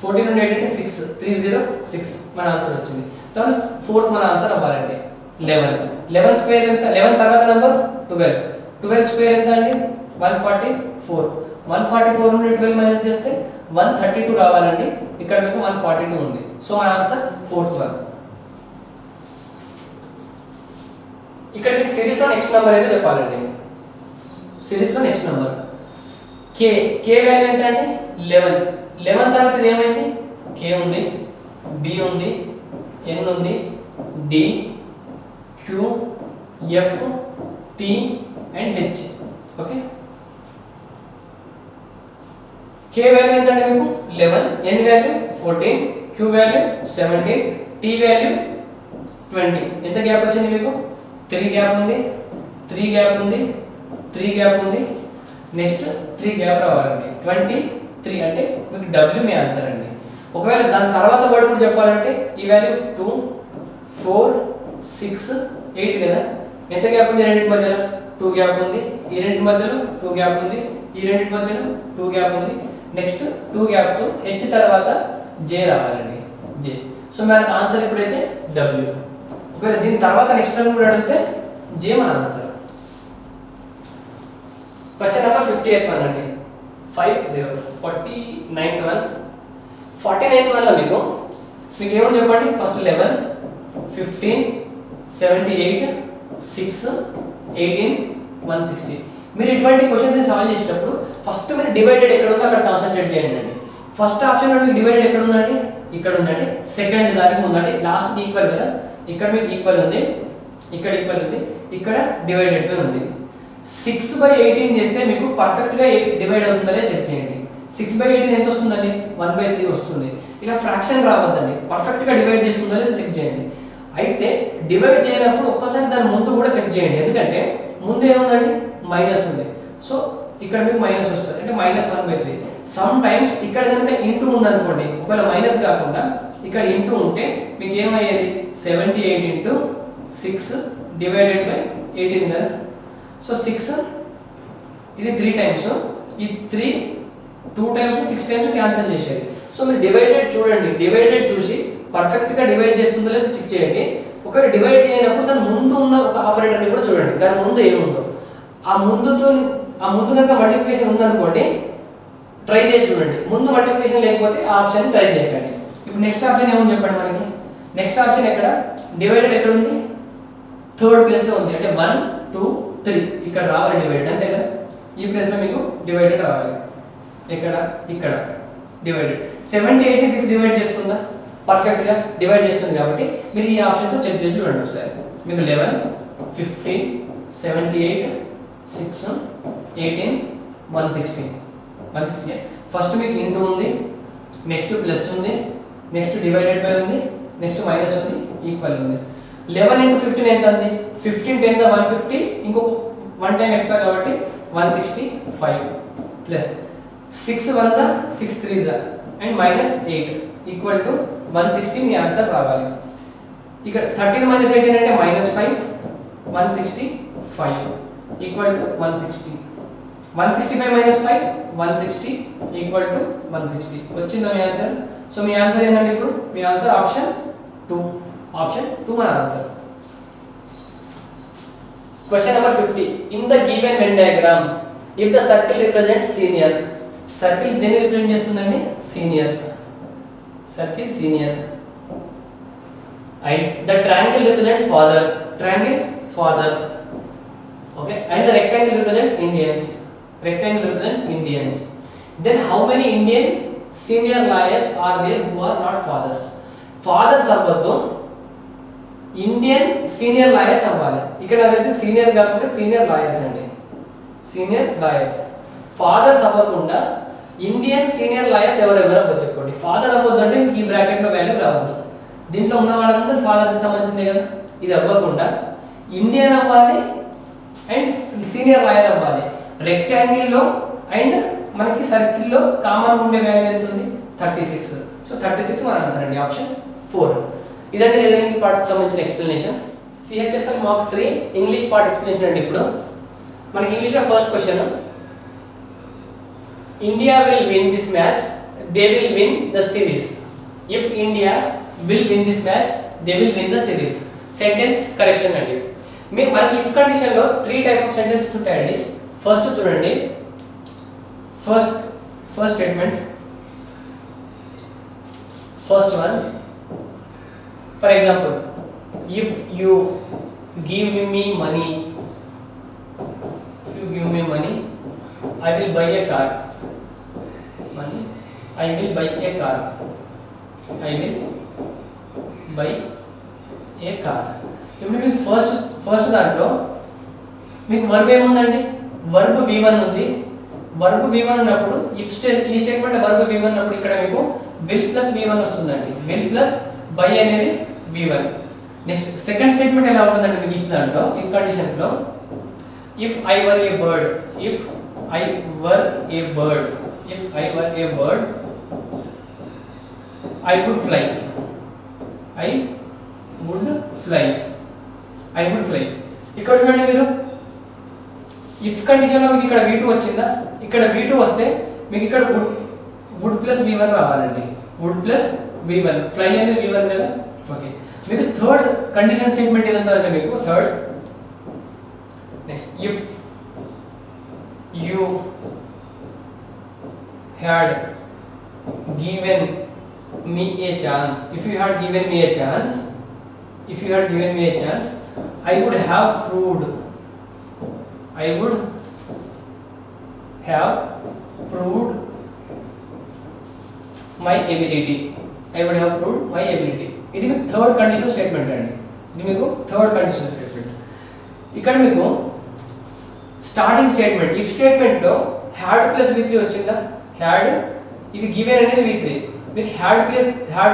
14 నుండి 8 అంటే 6 306 మన ఆన్సర్ వచ్చింది తర్వాత ఫోర్త్ మన ఆన్సర్ అవ్వాలండి 11 స్క్వేర్ ఎంత 11 తర్వాత నంబర్ 12 స్క్వేర్ ఎంత అండి 144 నుండి 12 మైనస్ చేస్తే 132 రావాలండి ఇక్కడ మీకు 142 ఉంది సో మన ఆన్సర్ ఫోర్త్ వన్ ఇక్కడ మీకు సిరీస్ లో నెక్స్ట్ నంబర్ ఏదో చెప్పాలండి సిరీస్ లో నెక్స్ట్ నంబర్ k వాల్యూ ఎంత అండి 11 తర్వాత ఇది ఏమైంది k ఉంది b ఉంది n ఉంది d q f t and h okay k value ఎంత అండి మీకు 11 n value 14 q value 17 t value 20 ఎంత గ్యాప్ వచ్చింది మీకు 3 గ్యాప్ ఉంది 3 గ్యాప్ ఉంది 3 గ్యాప్ ఉంది నెక్స్ట్ 3 గ్యాప్ రావాలండి 23 అంటే మీకు w మీ ఆన్సర్ అండి ఒకవేళ దాని తర్వాత వర్డ్ కూడా చెప్పాలంటే ఈ వాల్యూ 2 4 6 8 కదా ఎంత గ్యాప్ ఉంది రెండింటి మధ్యలో 2 గ్యాప్ ఉంది ఈ రెండింటి మధ్యలో 2 గ్యాప్ ఉంది ఈ రెండింటి మధ్యలో 2 గ్యాప్ ఉంది నెక్స్ట్ 2 గ్యాప్ తో h తర్వాత j రావాలండి j సో మనకి ఆన్సర్ ఇప్పుడైతే w ఒకవేళ దీని తర్వాత నెక్స్ట్ టర్మ్ కూడా అడిగితే j మన answer question number 58th one అండి 49th వన్ లో మీకు ఏమని చెప్పండి ఫస్ట్ 11 15 78 6 18 160 మీరు ఇటువంటి క్వశ్చన్స్ సాల్వ్ చేసేటప్పుడు ఫస్ట్ మీరు డివైడెడ్ ఎక్కడ ఉందో అక్కడ కాన్సంట్రేట్ చేయండి అండి ఫస్ట్ ఆప్షన్ లో మీకు డివైడెడ్ ఎక్కడ ఉందండి ఇక్కడ ఉందండి సెకండ్ దానికి ముందండి లాస్ట్ ఈక్వల్ కదా ఇక్కడ మీకు ఈక్వల్ ఉంది ఇక్కడ ఈక్వల్ ఉంది ఇక్కడ డివైడెడ్ బై ఉంది 6/18 చేస్తే మీకు పర్ఫెక్ట్ గా డివైడ్ అవుతుందో చెక్ చేయండి 6/18 ఎంత వస్తుందండి 1/3 వస్తుంది ఇలా ఫ్రాక్షన్ రావద్దండి పర్ఫెక్ట్ గా డివైడ్ చేస్తుందో లేదో చెక్ చేయండి అయితే డివైడ్ చేయనప్పుడు ఒక్కసారి దాని ముందు కూడా చెక్ చేయండి ఎందుకంటే ముందు ఏముందండి మైనస్ ఉంది సో ఇక్కడ మీకు మైనస్ వస్తుంది అంటే -1/3 సమ్ టైమ్స్ ఇక్కడ కనుక ఇంటూ ఉందనుకోండి ఒకవేళ మైనస్ కాకుండా ఇక్కడ ఇంటూ ఉంటే మీకు ఏమయ్యేది 78 ఇంటూ 6 డివైడెడ్ బై 18 కదా సో 6 ఇది 3 టైమ్స్ ఈ 3 2 టైమ్స్ 6 టైమ్స్ క్యాన్సిల్ చేసేది సో మీరు డివైడెడ్ చూడండి డివైడెడ్ చూసి పర్ఫెక్ట్ గా డివైడ్ చేస్తుందో లేదో చెక్ చేయండి ఒకవేళ డివైడ్ చేయనప్పుడు దాని ముందు ఉన్న ఒక ఆపరేటర్ని కూడా చూడండి దాని ముందు ఏముందో ఆ ముందు కనుక మల్టిప్లికేషన్ ఉందనుకోండి ట్రై చేసి చూడండి ముందు మల్టిప్లికేషన్ లేకపోతే ఆ ఆప్షన్ ట్రై చేయకండి ఇప్పుడు నెక్స్ట్ ఆప్షన్ ఏముంది చెప్పండి మనకి నెక్స్ట్ ఆప్షన్ ఎక్కడ డివైడెడ్ ఎక్కడ ఉంది థర్డ్ ప్లేస్ లో ఉంది అంటే 1 2 3 ఇక్కడ రావాలి డివైడెడ్ అంతే కదా ఈ ప్లేస్ లో మీకు డివైడెడ్ రావాలి ఇక్కడ డివైడెడ్ 78 ని 6 డివైడ్ చేస్తుందా పర్ఫెక్ట్ గా డివైడ్ చేస్తుంది కాబట్టి మీరు ఈ ఆప్షన్ తో చెక్ చేసి చూడండి ఒకసారి మీకు 11 15 78 6 18 160 ఫస్ట్ మీకు ఇంటూ ఉంది నెక్స్ట్ ప్లస్ ఉంది నెక్స్ట్ డివైడెడ్ బై ఉంది నెక్స్ట్ మైనస్ ఉంది ఈక్వల్ ఉంది 11 into 15 ఎంత ఉంది 15 10 150 ఇంకొక 1 టైం ఎక్స్ట్రా కాబట్టి 165 plus 6 1 6 3 and -8 equal to 160 me answer రావాలి ఇక్కడ 13 - 18 అంటే -5 165 ఈక్వల్ టు 160 165 - 5 160 ఈక్వల్ టు 160 వచ్చిందా మీ ఆన్సర్ సో మీ ఆన్సర్ ఏంటంటే ఇప్పుడు మీ ఆన్సర్ ఆప్షన్ 2 మన answer question number 50 in the given Venn diagram if the circle represent senior circle దేన్ని represent చేస్తుందండి senior circle senior and the triangle represents father okay and the rectangle represent Indians then how many Indian senior lawyers are there who are not fathers అవ్వద్దు Indian senior lawyers అవ్వాలి ఇక్కడ కలిసి senior కాకుండా senior lawyers అండి senior lawyers fathers అవ్వకుండా Indian senior lawyers ఎవరెవరు అవ్వదు చెప్పండి ఫాదర్ అవ్వద్దు అంటే ఈ బ్రాకెట్ లో వాల్యూ రావద్దు దీంట్లో ఉన్న వాళ్ళందరూ ఫాదర్కి సంబంధించిందే కదా ఇది అవ్వకుండా ఇండియన్ అవ్వాలి అండ్ సీనియర్ లాయర్ అవ్వాలి రెక్టాంగిల్లో అండ్ మనకి సర్కిల్లో కామన్ ఉండే వాల్యూ ఎంత ఉంది 36. సో 36 మన ఆన్సర్ అండి, ఆప్షన్ 4. ఇదండి రీజనింగ్ పార్ట్ సంబంధించిన explanation. CHSL mark 3 English part explanation అండి. ఇప్పుడు మనకి ఇంగ్లీష్లో first question, India will win this match, they will win the series. If India will win this match, they will win the series. Sentence correction అండి. మనకి if కండిషన్లో 3 type of sentences ఉంటాయండి. First చూడండి, first statement, first one, for example, if you give me money, I will buy a car. Money, I will buy a car. I will buy a car. ఇప్పుడు మీకు first దాంట్లో మీకు verb ఏముందండి, verb V1 ఉంది. Verb V1 ఉన్నప్పుడు ఈ statement verb V1 ఉన్నప్పుడు ఇక్కడ మీకు విల్ ప్లస్ V1 వస్తుందండి. విల్ ప్లస్ బై అనేది V1. నెక్స్ట్ సెకండ్ స్టేట్మెంట్ ఎలా ఉంటుందండి మీకు ఇఫ్ దాంట్లో, ఇఫ్ కండిషన్స్ లో, if I were A bird, if I were a bird, if I were a bird, I would fly. I would fly. I would fly. ఇక్కడ చూడండి మీరు, if కండిషన్లో మీకు ఇక్కడ V2 వచ్చిందా, ఇక్కడ V2 వస్తే మీకు ఇక్కడ వుడ్ ప్లస్ V1 రావాలండి. వుడ్ ప్లస్ V1, ఫ్లై అనేది V1 కదా. ఓకే, మీకు థర్డ్ కండిషన్ స్టేట్మెంట్ ఏదంటే మీకు third, next, if you had given me a chance, if you had given me a chance, I would have proved my ability. ఇది మీకు third condition statement అండి. ఇక్కడ మీకు స్టార్టింగ్ స్టేట్మెంట్, ఇఫ్ స్టేట్మెంట్ లో had plus V3 వచ్చిందా, had, ఇది given అనేది V3, మీకు హ్యాడ్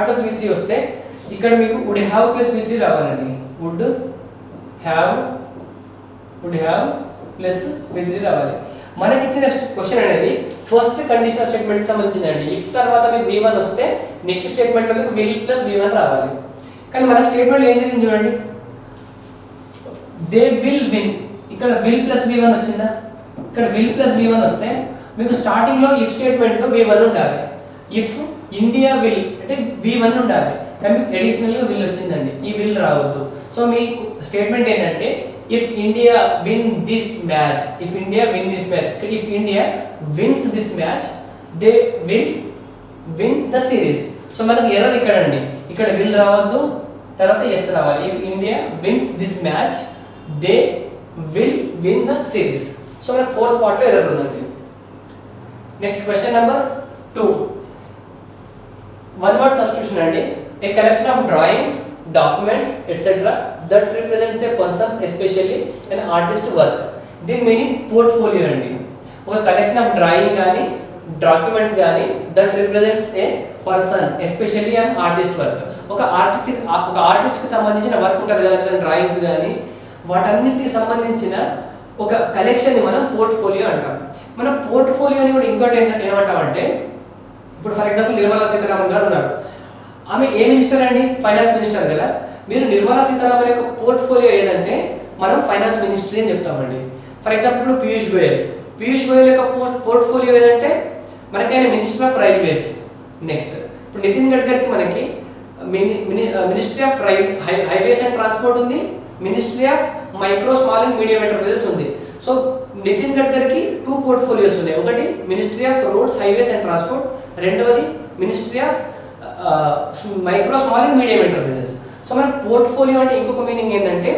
ప్లస్ V3 వస్తే ఇక్కడ మీకు వుడ్ హ్యావ్ ప్లస్ V3 రావాలండి. వుడ్ హ్యావ్ ప్లస్ V3 రావాలి. మనకి ఇచ్చిన క్వశ్చన్ అనేది ఫస్ట్ కండిషనల్ స్టేట్మెంట్ సంబంధించిందండి. ఇఫ్ తర్వాత మీకు V1 వస్తే నెక్స్ట్ స్టేట్మెంట్ లో మీకు విల్ ప్లస్ V1 రావాలి. కానీ మనకి స్టేట్మెంట్ ఏం జరిగింది చూడండి, దే విల్ విన్, ఇక్కడ విల్ ప్లస్ V1 వచ్చిందా, ఇక్కడ విల్ ప్లస్ V1 వస్తే మీకు స్టార్టింగ్ లో ఇఫ్ స్టేట్మెంట్ లో V1 ఉండాలి. ఇఫ్ ఇండియా విల్ అంటే V1 ఉండాలి, కానీ మీకు అడిషనల్ గా విల్ వచ్చిందండి, ఈ విల్ రావద్దు. సో మీ స్టేట్మెంట్ ఏంటంటే if India win this match, if India wins this match, they will win the series. So మనకు ఎర్రర్ ఇక్కడ అండి, ఇక్కడ విల్ రావద్దు, తర్వాత ఎస్ రావాలి. If India wins this match, they will win the series. So మనకు fourth part లో error ఉందండి. Next question number 2, one word substitution అండి. A collection of drawings, documents etcetera that represents a persons especially an artist work. దీని meaning portfolio అండి. ఒక collection of drawing కానీ documents కానీ that represents A person especially an artist work. ఒక artist కి సంబంధించిన work ఉంటుంది కదా, డ్రాయింగ్స్ కానీ వాటన్నిటికి సంబంధించిన ఒక కలెక్షన్ని మనం పోర్ట్ఫోలియో అంటాం. మనం పోర్ట్ఫోలియోని కూడా ఇంకోటి ఏమంటామంటే, ఇప్పుడు ఫర్ ఎగ్జాంపుల్ నిర్మలా సీతారామన్ గారు ఉన్నారు, ఆమె ఏ మినిస్టర్ అండి, ఫైనాన్స్ మినిస్టర్ కదా. మీరు నిర్మలా సీతారామన్ యొక్క పోర్ట్ఫోలియో ఏదంటే మనం ఫైనాన్స్ మినిస్ట్రీ అని చెప్తామండి. ఫర్ ఎగ్జాంపుల్ ఇప్పుడు పీయూష్ గోయల్ యొక్క పోర్ట్ఫోలియో ఏదంటే మనకి ఆయన మినిస్టర్ ఆఫ్ రైల్వేస్. నెక్స్ట్ ఇప్పుడు నితిన్ గడ్కరీకి మనకి ministry of highways and transport ఉంది, ministry of micro small and medium enterprises ఉంది. సో నితిన్ గడ్కరీకి 2 పోర్ట్ఫోలియోస్ ఉన్నాయి, ఒకటి ministry of roads, highways and transport, రెండవది ministry of micro small and medium enterprises. So మన పోర్ట్ఫోలియో అంటే ఇంకొక మీనింగ్ ఏంటంటే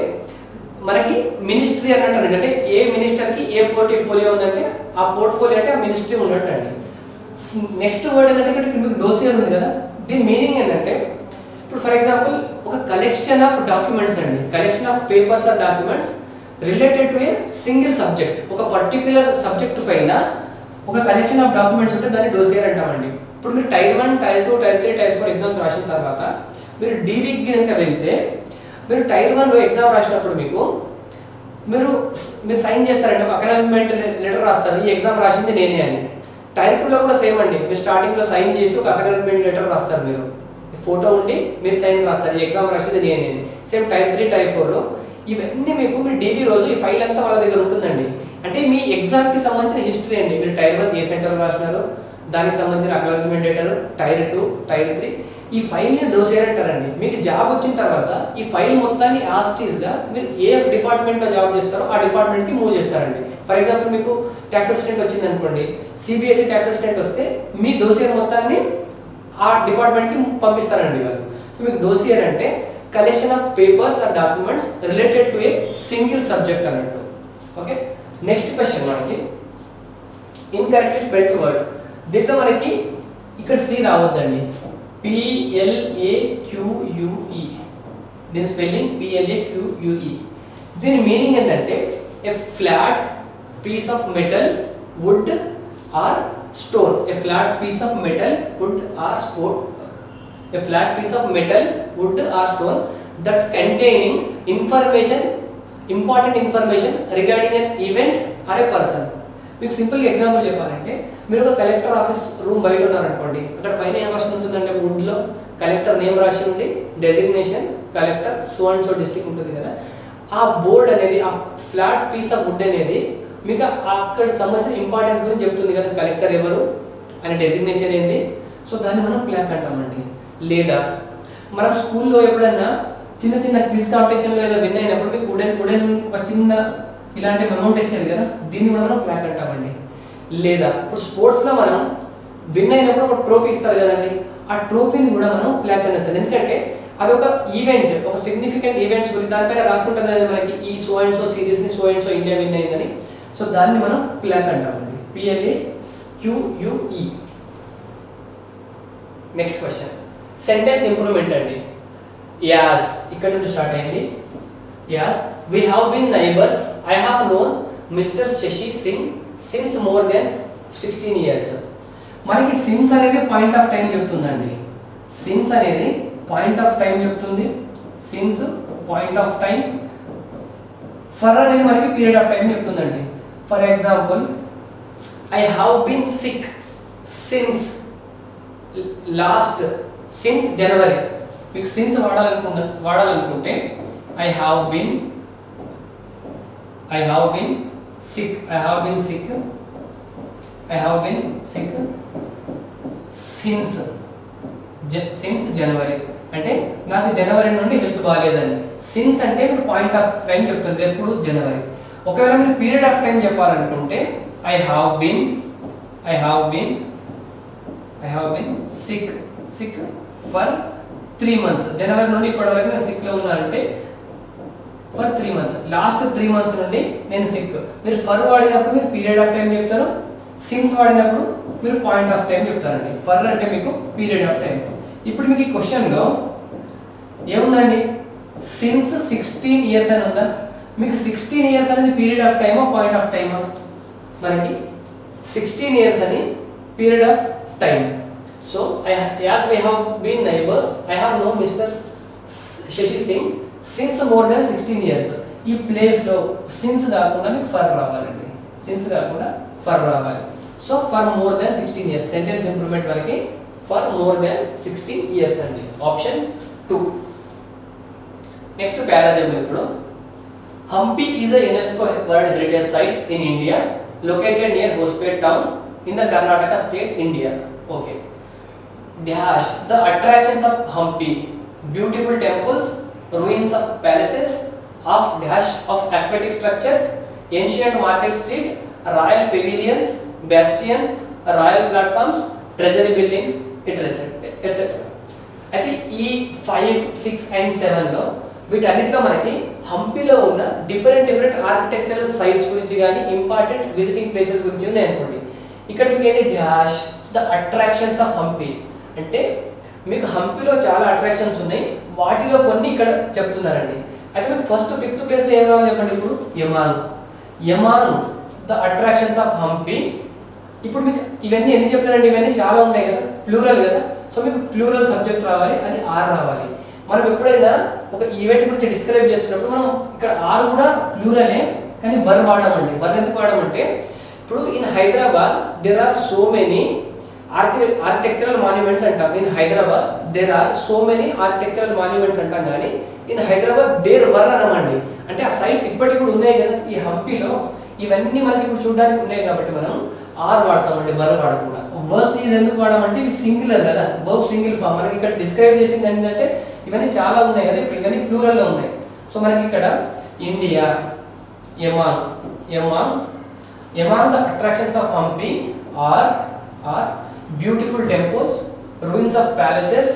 మనకి మినిస్ట్రీ అన్నట్టు, అంటే ఏ మినిస్టర్కి ఏ పోర్ట్ఫోలియో ఉందంటే ఆ పోర్ట్ఫోలియో అంటే ఆ మినిస్ట్రీ ఉన్నట్టు అండి. నెక్స్ట్ వర్డ్ ఏంటంటే ఇక్కడ మీకు డోసియర్ ఉంది కదా, దీని మీనింగ్ ఏంటంటే ఇప్పుడు ఫర్ ఎగ్జాంపుల్ ఒక కలెక్షన్ ఆఫ్ డాక్యుమెంట్స్ అండి, collection of papers or documents related to a single subject, ఒక పర్టిక్యులర్ సబ్జెక్ట్ పైన ఒక కలెక్షన్ ఆఫ్ డాక్యుమెంట్స్ ఉంటే దాన్ని డోసియర్ అంటామండి. ఇప్పుడు మీరు tier 1, tier 2, tier 3, tier 4 exams రాసిన తర్వాత మీరు డీవీకి కనుక వెళ్తే మీరు టైర్ 1లో ఎగ్జామ్ రాసినప్పుడు మీకు మీరు సైన్ చేస్తారండి, ఒక అక్నాలెడ్జ్మెంట్ లెటర్ రాస్తారు, ఈ ఎగ్జామ్ రాసింది నేనే అని. టైర్ 2లో కూడా సేమ్ అండి, మీరు స్టార్టింగ్లో సైన్ చేసి ఒక అక్నాలెడ్జ్మెంట్ లెటర్ రాస్తారు, మీరు ఫోటో ఉండి మీరు సైన్ రాస్తారు, ఈ ఎగ్జామ్ రాసింది నేనే అని. సేమ్ టైర్ 3 టైర్ 4లో ఇవన్నీ మీకు మీరు డైలీ రోజు ఈ ఫైల్ అంతా వాళ్ళ దగ్గర ఉంటుందండి. అంటే మీ ఎగ్జామ్కి సంబంధించిన హిస్టరీ అండి, మీరు టైర్ 1 ఏ సెంటర్ రాసినారో దానికి సంబంధించిన అక్నాలెడ్జ్మెంట్ లెటర్, టైర్ 2 టైర్ 3, ఈ ఫైల్ని డోసియర్ అంటారండి. మీకు జాబ్ వచ్చిన తర్వాత ఈ ఫైల్ మొత్తాన్ని యాస్టీస్గా మీరు ఏ డిపార్ట్మెంట్లో జాబ్ చేస్తారో ఆ డిపార్ట్మెంట్కి మూవ్ చేస్తారండి. ఫర్ ఎగ్జాంపుల్ మీకు ట్యాక్స్ అసిస్టెంట్ వచ్చింది అనుకోండి, సిబిఎస్ఈ ట్యాక్స్ అసిస్టెంట్ వస్తే మీ డోసియర్ మొత్తాన్ని ఆ డిపార్ట్మెంట్కి పంపిస్తారండి వాళ్ళు. సో మీకు డోసియర్ అంటే collection of papers or documents related to a single subject అన్నట్టు. ఓకే, నెక్స్ట్ క్వశ్చన్ మనకి ఇన్కరెక్ట్లీ స్పెల్డ్ వర్డ్. దీంట్లో మనకి ఇక్కడ సి రావద్దండి, PLAQUE, దీని స్పెల్లింగ్ PLAQUE. దీని మీనింగ్ ఏంటంటే a flat piece of metal, wood or stone. A flat piece of metal, wood or stone. A flat piece of metal, wood or stone that containing information, important information regarding an event or a person. మీకు సింపుల్గా example చెప్పాలంటే, మీరు ఒక collector office room బయట ఉన్నారనుకోండి, అక్కడ పైన ఏం రాసి ఉంటుందంటే వుడ్లో కలెక్టర్ నేమ్ రాసి ఉండి designation collector so and so district ఉంటుంది కదా. ఆ బోర్డ్ అనేది, ఆ ఫ్లాట్ పీస్ ఆఫ్ వుడ్ అనేది మీకు అక్కడ సంబంధించిన ఇంపార్టెన్స్ గురించి చెప్తుంది కదా, కలెక్టర్ ఎవరు అనే డెసిగ్నేషన్ ఏంది. సో దాన్ని మనం ప్లాక్ అంటామండి. లేదా మనం స్కూల్లో ఎప్పుడైనా చిన్న చిన్న క్విజ్ కాంపిటీషన్లో ఏదో విన్ అయినప్పుడు మీకు ఉడెన్ ఒక చిన్న ఇలాంటి అమౌంట్ ఇచ్చారు కదా, దీన్ని కూడా మనం ప్లాక్ అంటామండి. లేదా ఇప్పుడు స్పోర్ట్స్లో మనం విన్ అయినప్పుడు ఒక ట్రోఫీ ఇస్తారు కదండి, ఆ ట్రోఫీని కూడా మనం ప్లాక్ అనొచ్చు. ఎందుకంటే అది ఒక ఈవెంట్, ఒక సిగ్నిఫికెంట్ ఈవెంట్స్ గురించి దానిపైన రాసి ఉంటుంది కదా మనకి, ఈ సో అండ్ సో సిరీస్ని so and so India win అయిందని. సో దాన్ని మనం ప్లాక్ అంటామండి, PLAQUE. Next question sentence improvement అండి. యాస్ ఇక్కడ నుండి స్టార్ట్ అయింది. As we have been neighbours, I have known mister Shashi Singh since more than 16 years. మనకి సిన్స్ అనేది పాయింట్ ఆఫ్ టైం చెప్తుందండి. సిన్స్ అనేది పాయింట్ ఆఫ్ టైం చెప్తుంది. Since point of time. For అనేది మనకి పీరియడ్ ఆఫ్ టైం చెప్తుందండి. For example, I have been sick since last, since January. మీకు since వాడాలనుకుంటే I have been sick, I have been sick since January అంటే నాకు జనవరి నుండి health బాగాలేదని. సిన్స్ అంటే మీరు పాయింట్ ఆఫ్ టైం చెప్తుంది, ఎప్పుడు జనవరి. ఒకవేళ మీరు పీరియడ్ ఆఫ్ టైం చెప్పాలనుకుంటే I have been sick for 3 months. జనవరి నుండి ఇప్పటి వరకు నేను సిక్లో ఉన్నానంటే ఫర్ 3 months, లాస్ట్ 3 months నుండి నేను సిక్. మీరు ఫర్ వాడినప్పుడు మీరు పీరియడ్ ఆఫ్ టైం చెప్తారు, సిన్స్ వాడినప్పుడు మీరు పాయింట్ ఆఫ్ టైం చెప్తారండి. ఫర్ అంటే మీకు పీరియడ్ ఆఫ్ టైం. ఇప్పుడు మీకు ఈ క్వశ్చన్లో ఏముందండి, సిన్స్ 16 years అని ఉందా. మీకు 16 years అనేది పీరియడ్ ఆఫ్ టైమా పాయింట్ ఆఫ్ టైమా? మనకి 16 years అని period of time. So as we have been neighbors, I have known Mr. Shashi Singh since more than 16 years. ఈ ప్లేస్లో సిన్స్ కాకుండా మీకు ఫర్ రావాలండి, సిన్స్ కాకుండా ఫర్ రావాలి. So for more than 16 years sentence improvement వరకు for more than 16 years అండి, option 2. Next parajumble. ఇప్పుడు Hampi is a UNESCO world heritage site in India located near Hospet town in the Karnataka state, India. Okay. Dash the attractions of Hampi: beautiful temples, ruins of palaces, of dash of aquatic structures, ancient market street, royal pavilions, bastions, royal platforms, treasury buildings, etc. అయితే ఈ 5, 6 and 7లో వీటన్నిటిలో మనకి హంపీలో ఉన్న different architectural sites గురించి కానీ important visiting places గురించి ఉన్నాయి అనుకోండి. ఇక్కడ మీకు ఏంటి, dash the attractions of Hampi అంటే మీకు హంపీలో చాలా అట్రాక్షన్స్ ఉన్నాయి, వాటిలో కొన్ని ఇక్కడ చెప్తున్నారండి. అయితే మీకు ఫస్ట్ 5th ప్లేస్లో ఏం రావాలి చెప్పండి. ఇప్పుడు యమాన్ ద అట్రాక్షన్స్ ఆఫ్ హంపి. ఇప్పుడు మీకు ఇవన్నీ ఎన్ని చెప్పారండి, ఇవన్నీ చాలా ఉన్నాయి కదా, ప్లూరల్ కదా. సో మీకు ప్లూరల్ సబ్జెక్ట్ రావాలి, అది 6 రావాలి. మనం ఎప్పుడైనా ఒక ఈవెంట్ గురించి డిస్క్రైబ్ చేస్తున్నప్పుడు మనం ఇక్కడ ఆర్ కూడా ప్లూరలే కానీ వర్ వాడమండి. వర్ ఎందుకు వాడమంటే ఇప్పుడు in Hyderabad there are so many architectural monuments అంటాం. In Hyderabad there are so many architectural monuments అంటాం, కానీ ఇన్ హైదరాబాద్ దేర్ వర్ అనమండి. అంటే ఆ సైట్స్ ఇప్పటికి కూడా ఉన్నాయి కదా ఈ హంపీలో, ఇవన్నీ మనకి ఇప్పుడు చూడడానికి ఉన్నాయి కాబట్టి మనం ఆర్ వాడతామండి, వర్ వాడకుండా. వర్స్ ఈజ్ ఎందుకు వాడమంటే ఇవి సింగులర్ కదా, వర్బ్ సింగిల్ ఫామ్. మనకి ఇక్కడ డిస్క్రైబ్ చేసింది ఏంటంటే ఇవన్నీ చాలా ఉన్నాయి కదా, ఇప్పుడు ఇవన్నీ ప్లూరల్లో ఉన్నాయి. సో మనకి ఇక్కడ India, among the attractions of Hampi are beautiful temples, ruins of palaces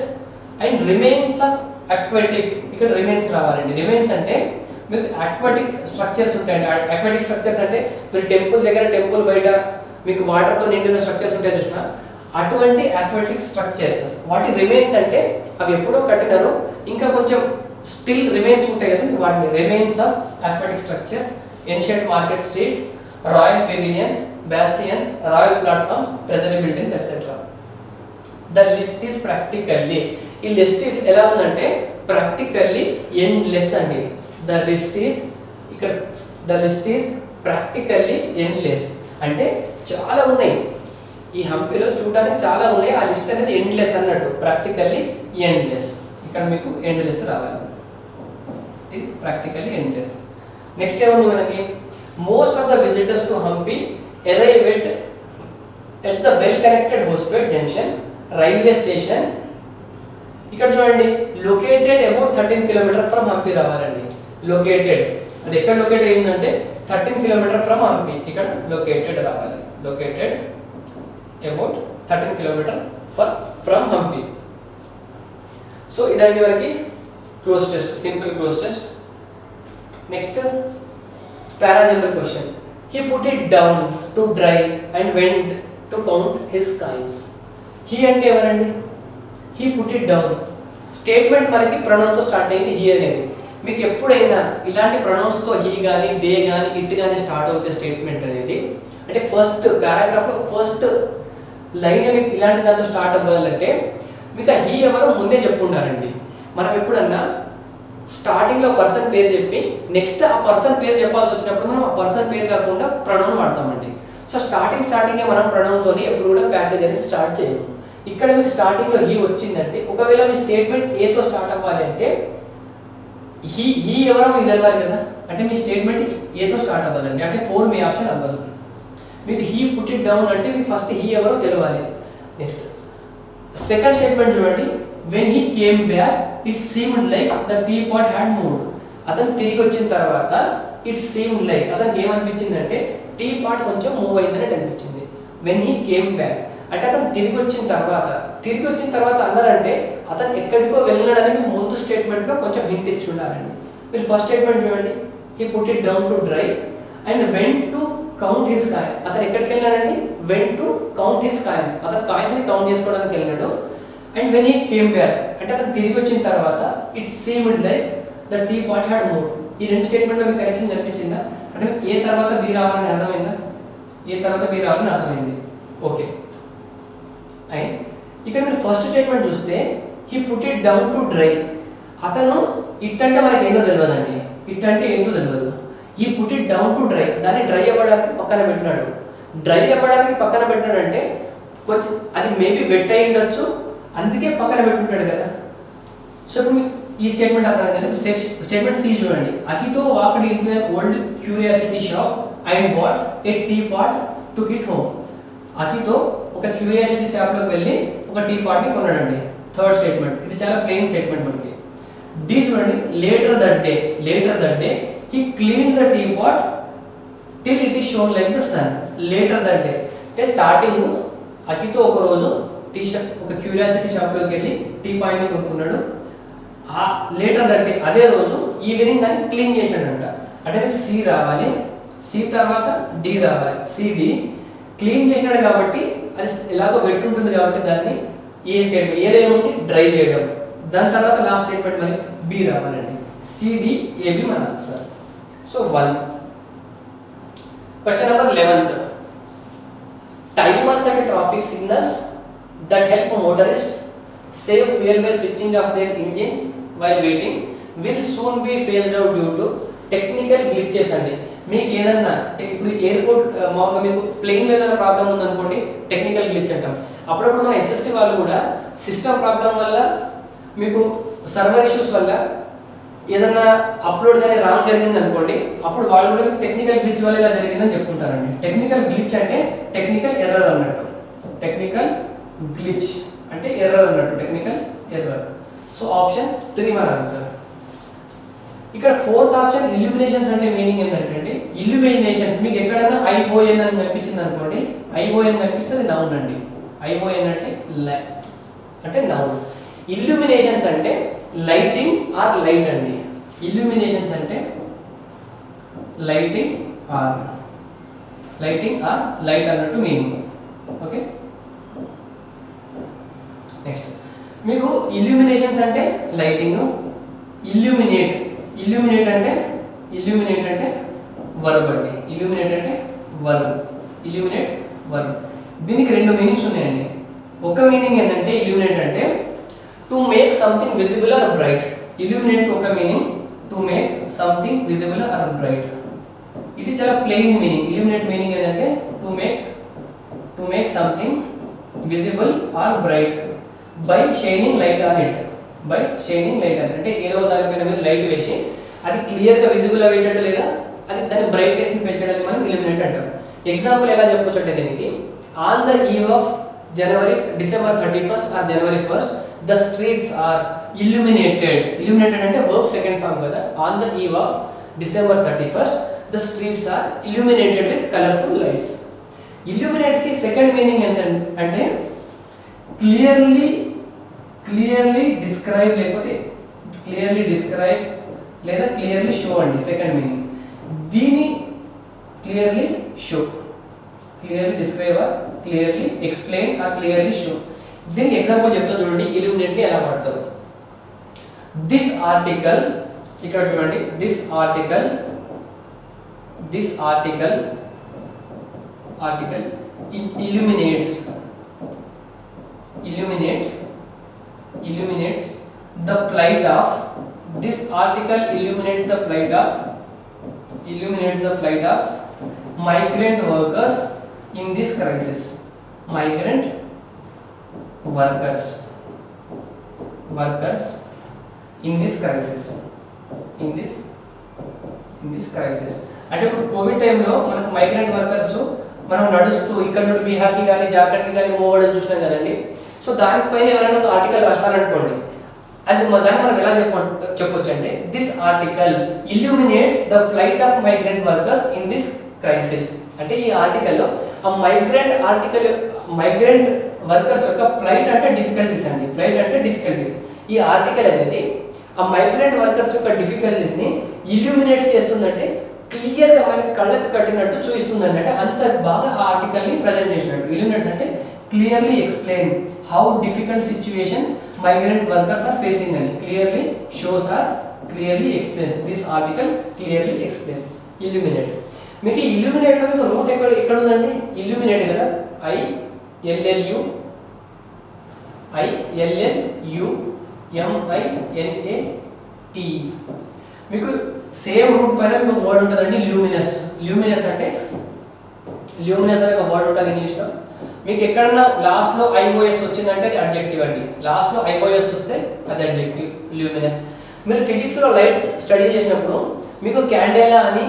and remains of aquatic. ఇక్కడ remains రావాలండి. remains అంటే మీకు aquatic structures ఉంటాయండి. aquatic structures అంటే మీరు టెంపుల్ దగ్గర, టెంపుల్ బయట మీకు వాటర్ తో నిండిన స్ట్రక్చర్స్ ఉంటాయి చూసినా, అటువంటి aquatic structures. వాటి remains అంటే అవి ఎప్పుడో కట్టినారో ఇంకా కొంచెం స్టిల్ రిమైన్స్ ఉంటాయి కదా, వాటిని remains of aquatic structures, ancient market streets, royal pavilions, bastions, royal platforms, treasury buildings, etc. The list is practically, ఈ లిస్ట్ ఎలా ఉందంటే ప్రాక్టికల్లీ ఎండ్లెస్ అండి. The list is practically endless అంటే చాలా ఉన్నాయి ఈ హంపీలో, చూడడానికి చాలా ఉన్నాయి. ఆ లిస్ట్ అనేది ఎండ్లెస్ అన్నట్టు, ప్రాక్టికల్లీ ఎండ్లెస్. ఇక్కడ మీకు ఎండ్లెస్ రావాలి, it is practically endless. Next ఏముంది మనకి, most of the visitors to Hampi arrive at the well connected Hospet junction railway station. ఇక్కడ చూడండి located about 13 km from Hampi రావాలండి. located అది ఎక్కడ లొకేట్ అయ్యిందంటే 13 km from Hampi, ఇక్కడ located రావాలి. located about 13 km from Hampi. So ఇదండి వరకు cloze test, simple cloze test. Next paragraph question. He put it down to dry and went to count his coins. He అంటే ఎవరండి? He put it down. Statement మనకి pronoun తో start అయింది he అనేది. మీకు ఎప్పుడైనా ఇలాంటి ప్రొనౌన్స్ తో he గాని దే గాని ఇట్ గాని స్టార్ట్ అవుతే స్టేట్మెంట్ అనేది, అంటే ఫస్ట్ పారాగ్రాఫ్ లో ఫస్ట్ లైన్ మీకు ఇలాంటి దాంతో స్టార్ట్ అవ్వాలంటే మీకు ఆ he ఎవరో ముందే చెప్పుండాలండి. మనం ఎప్పుడన్నా స్టార్టింగ్ లో పర్సన్ పేరు చెప్పి నెక్స్ట్ ఆ పర్సన్ పేరు చెప్పాల్సి వచ్చినప్పుడు మనం ఆ పర్సన్ పేరు కాకుండా ప్రొనౌన్ వాడతామండి. సో స్టార్టింగ్ మనం ప్రొనౌన్ తోని ఎప్పుడు కూడా ప్యాసేజ్ అనేది స్టార్ట్ చేయము. ఇక్కడ మీకు స్టార్టింగ్ లో హీ వచ్చిందంటే, ఒకవేళ మీ స్టేట్మెంట్ ఏ తో స్టార్ట్ అవ్వాలి అంటే హీ ఎవరో మీకు తెలవాలి కదా, అంటే మీ స్టేట్మెంట్ ఏ తో స్టార్ట్ అవ్వదండి, అంటే 4 మీ ఆప్షన్ అవ్వదు. మీకు హీ పుట్ ఇట్ డౌన్ అంటే మీకు ఫస్ట్ హీ ఎవరో తెలవాలి. నెక్స్ట్ సెకండ్ స్టేట్మెంట్ చూడండి, when he came back it seemed like the teapot had moved. అతను తిరిగి వచ్చిన తర్వాత it seemed like అతనికి ఏమనిపించిందంటే టీ పాట్ కొంచెం మూవ్ అయిందని అనిపించింది. when he came back అంటే అతను తిరిగి వచ్చిన తర్వాత అన్నారంటే అతను ఎక్కడికో వెళ్ళాడని మీకు ముందు స్టేట్మెంట్ లో కొంచెం హింట్ ఇచ్చి ఉండాలండి. మీరు ఫస్ట్ స్టేట్మెంట్ చూడండి, he put it down to dry and went to count his coins. అతను ఎక్కడికి వెళ్ళాడండి, went to count his coins. అతను కాయిన్స్ ని కౌంట్ చేసుకోవడానికి వెళ్ళాడు. And when he came back అంటే అతను తిరిగి వచ్చిన తర్వాత it seemed like the tea pot had moved. ఈ రెండు స్టేట్మెంట్ లో మీకు కనెక్షన్ కనిపించిందా, అంటే మీకు ఏ తర్వాత బి రావాలని అర్థమైందా, ఏ తర్వాత బి రావాలని అర్థమైంది. ఓకే, అండ్ ఇక్కడ మీరు ఫస్ట్ స్టేట్మెంట్ చూస్తే he put it down to dry. అతను ఇట్ అంటే మనకి ఏందో తెలియదండి, ఇట్ అంటే ఏందో తెలియదు. He put it down to dry, దాన్ని డ్రై అవ్వడానికి పక్కన పెట్టినాడు. డ్రై అవ్వడానికి పక్కన పెట్టినాడంటే కొంచెం అది మేబీ వెట్ అయి ఉండొచ్చు, అందుకే పక్కన పెట్టుంటాడు కదా. సో ఇప్పుడు ఈ స్టేట్మెంట్ అర్థమైంది. స్టేట్మెంట్ సి చూడండి, Akito walked into an old curiosity shop and bought a teapot took it home. Akito ఒక క్యూరియాసిటీ షాప్ లోకి వెళ్ళి ఒక టీ పాట్ ని కొన్నాడండి. థర్డ్ స్టేట్మెంట్, ఇది చాలా ప్లెయిన్ స్టేట్మెంట్ మనకి. డి చూడండి, later that day he clean the tea pot till it is shone like the sun. Later that day అంటే స్టార్టింగ్ అకితో ఒక రోజు ఒక క్యూరియాసిటీ షాప్లోకి వెళ్ళి టీ పాయింట్ని కొనుక్కున్నాడు. ఆ లేటర్ దట్ డే అదే రోజు ఈవినింగ్ దాన్ని క్లీన్ చేసినాడంట. అంటే మీకు సి రావాలి, సి తర్వాత డి రావాలి. సిడి క్లీన్ చేసినాడు కాబట్టి అది ఎలాగో వెట్ ఉంటుంది కాబట్టి దాన్ని ఏ స్టేట్మెంట్ ఏదేముంది డ్రై చేయడం. దాని తర్వాత లాస్ట్ స్టేట్మెంట్ మనకి బి రావాలండి. సిడి ఏబి మన answer. So 1. Question number 11th. Timers and traffic signals that help motorists save fuel by switching off their engines while waiting will soon be phased out due to technical glitches అండి. మీకు ఏదన్నా ఇప్పుడు airport మామూలుగా మీకు plane మీద problem ఉందనుకోండి, technical glitch అంటాం. అప్పుడప్పుడు మన ఎస్ఎస్సి వాళ్ళు కూడా సిస్టమ్ ప్రాబ్లం వల్ల మీకు సర్వర్ ఇష్యూస్ వల్ల ఏదన్నా అప్లోడ్ కానీ రాంగ్ జరిగింది అనుకోండి, అప్పుడు వాళ్ళు కూడా టెక్నికల్ గ్లిచ్ వల్ల ఇలా జరిగిందని చెప్పుకుంటారండి. టెక్నికల్ గ్లిచ్ అంటే టెక్నికల్ ఎర్రర్ అన్నట్టు. టెక్నికల్ గ్లిచ్ అంటే ఎర్రర్ అన్నట్టు, టెక్నికల్ ఎర్రర్. సో ఆప్షన్ 3 మన ఆన్సర్. ఇక్కడ ఫోర్త్ ఆప్షన్ ఇల్యూమినేషన్స్ అంటే మీనింగ్ ఏంటంటే ఇల్యూమినేషన్స్ మీకు ఎక్కడైనా ఐఓఎన్ అని కనిపించింది అనుకోండి, ఐఓఎన్ కనిపిస్తే అది నౌన్ అండి. ఐఓఎన్ అంటే నౌన్. ఇల్యూమినేషన్స్ అంటే లైటింగ్ ఆర్ లైట్ అండి. ఇల్యూమినేషన్స్ అంటే లైటింగ్ ఆర్ లైట్ అన్నట్టు మీనింగ్. ఓకే, నెక్స్ట్ మీకు ఇల్యూమినేషన్స్ అంటే లైటింగ్, ఇల్యూమినేట్ అంటే వర్బ్ అండి. ఇల్యూమినేట్ అంటే వర్బ్. దీనికి 2 మీనింగ్స్ ఉన్నాయండి. ఒక మీనింగ్ ఏంటంటే ఇల్యూమినేట్ అంటే to make something visible or bright. Illuminate ఒక meaning to make something visible or bright. ఇది చాలా ప్లెయిన్ మీనింగ్. ఇల్యూమినేట్ మీనింగ్ ఏంటంటే to make something visible or bright by shining light on it. అంటే ఏదో దానిపైన మీరు లైట్ వేసి అది క్లియర్గా విజిబుల్ అయ్యేటట్టు లేదా అది దాని బ్రైట్నెస్ని పెంచడానికి మనం ఇల్యూమినేట్ అంటాం. ఎగ్జాంపుల్ ఎలా చెప్పొచ్చు అంటే దీనికి on the eve of December 31st or January 1st the streets are illuminated. Illuminated అంటే verb second form కదా. On the eve of December 31st the streets are illuminated with colorful lights. Illuminate కి second meaning ఏంటంటే clearly describe లేదా clearly show అండి second meaning. దీని clearly describe or clearly explain or clearly show. దీనికి example చెప్తా చూడండి illuminate ని ఎలా వాడతారు. దిస్ ఆర్టికల్ ఇక్కడ చూడండి, this article illuminates the plight of migrant workers in this crisis. అంటే ఇప్పుడు కోవిడ్ టైంలో మనకు మైగ్రెంట్ వర్కర్స్ మనం నడుస్తూ ఇక్కడ నుండి బీహార్కి కానీ జార్ఖండ్కి కానీ మూవ్ అవ్వడం చూసినాం కదండి. సో దానిపైన ఎవరైనా ఒక ఆర్టికల్ రాశారనుకోండి, అది దాన్ని మనం ఎలా చెప్పొచ్చు అంటే this article illuminates the plight of migrant workers in this crisis. అంటే ఈ ఆర్టికల్లో ఆ మైగ్రెంట్ వర్కర్స్ యొక్క ప్లైట్ అంటే డిఫికల్టీస్ అండి. ఈ ఆర్టికల్ అనేది ఆ మైగ్రెంట్ వర్కర్స్ యొక్క డిఫికల్టీస్ని ఇల్యూమినేట్స్ చేస్తుందంటే క్లియర్గా మనకి కళ్ళకు కట్టినట్టు చూపిస్తుందండి. అంటే అంత బాగా ఆ ఆర్టికల్ని ప్రజెంట్ చేసినట్టు. ఇల్యూమినేట్స్ అంటే clearly explain how difficult situations migrant workers are facing అని. Clearly shows or clearly explains. This article clearly explains. Illuminate. మీకు illuminate లో మీకు రూట్ ఎక్కడ ఉందండి? illuminate కదా, ILLUMINAT. మీకు సేమ్ రూట్ పైన మీకు వర్డ్ ఉంటుందండి ల్యూమినస్. అంటే ల్యూమినస్ అనే ఒక వర్డ్ ఉంటుంది ఇంగ్లీష్లో. మీకు ఎక్కడన్నా లాస్ట్లో ఐఓఎస్ వచ్చిందంటే అది అడ్జెక్టివ్ అండి. లాస్ట్లో ఐఓఎస్ వస్తే అది అడ్జెక్టివ్, ల్యూమినస్. మీరు ఫిజిక్స్లో లైట్స్ స్టడీ చేసినప్పుడు మీకు క్యాండెలా అని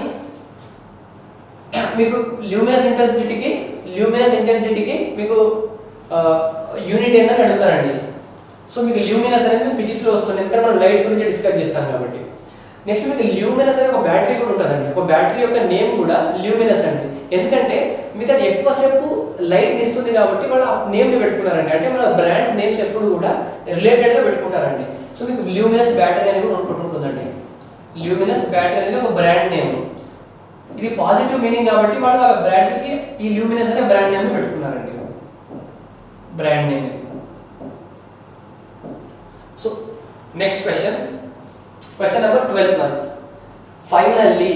మీకు ల్యూమినస్ ఇంటెన్సిటీకి మీకు యూనిట్ ఏందని అడుగుతారండి. సో మీకు ల్యూమినస్ అనేది మీకు ఫిజిక్స్లో వస్తుంది, ఎందుకంటే మనం లైట్ గురించి డిస్కస్ చేస్తాం కాబట్టి. నెక్స్ట్ మీకు ల్యూమినస్ అనే ఒక బ్యాటరీ కూడా ఉంటుందండి. ఒక బ్యాటరీ యొక్క నేమ్ కూడా ల్యూమినస్ అండి. ఎందుకంటే మీకు అది ఎక్కువసేపు లైట్ ఇస్తుంది కాబట్టి వాళ్ళు ఆ నేమ్ని పెట్టుకున్నారండి. అంటే మన బ్రాండ్స్ నేమ్స్ ఎప్పుడు కూడా రిలేటెడ్గా పెట్టుకుంటారండి. సో మీకు ల్యూమినస్ బ్యాటరీ అనేది కూడా ఉంటుందండి. ల్యూమినస్ బ్యాటరీ అనేది ఒక బ్రాండ్ నేమ్. ఇది పాజిటివ్ మీనింగ్ కాబట్టి వాళ్ళు వాళ్ళ బ్యాటరీకి ఈ ల్యూమినస్ అనే బ్రాండ్ నేమ్ని పెట్టుకున్నారండి. Brand name. So next question number 12. Finally,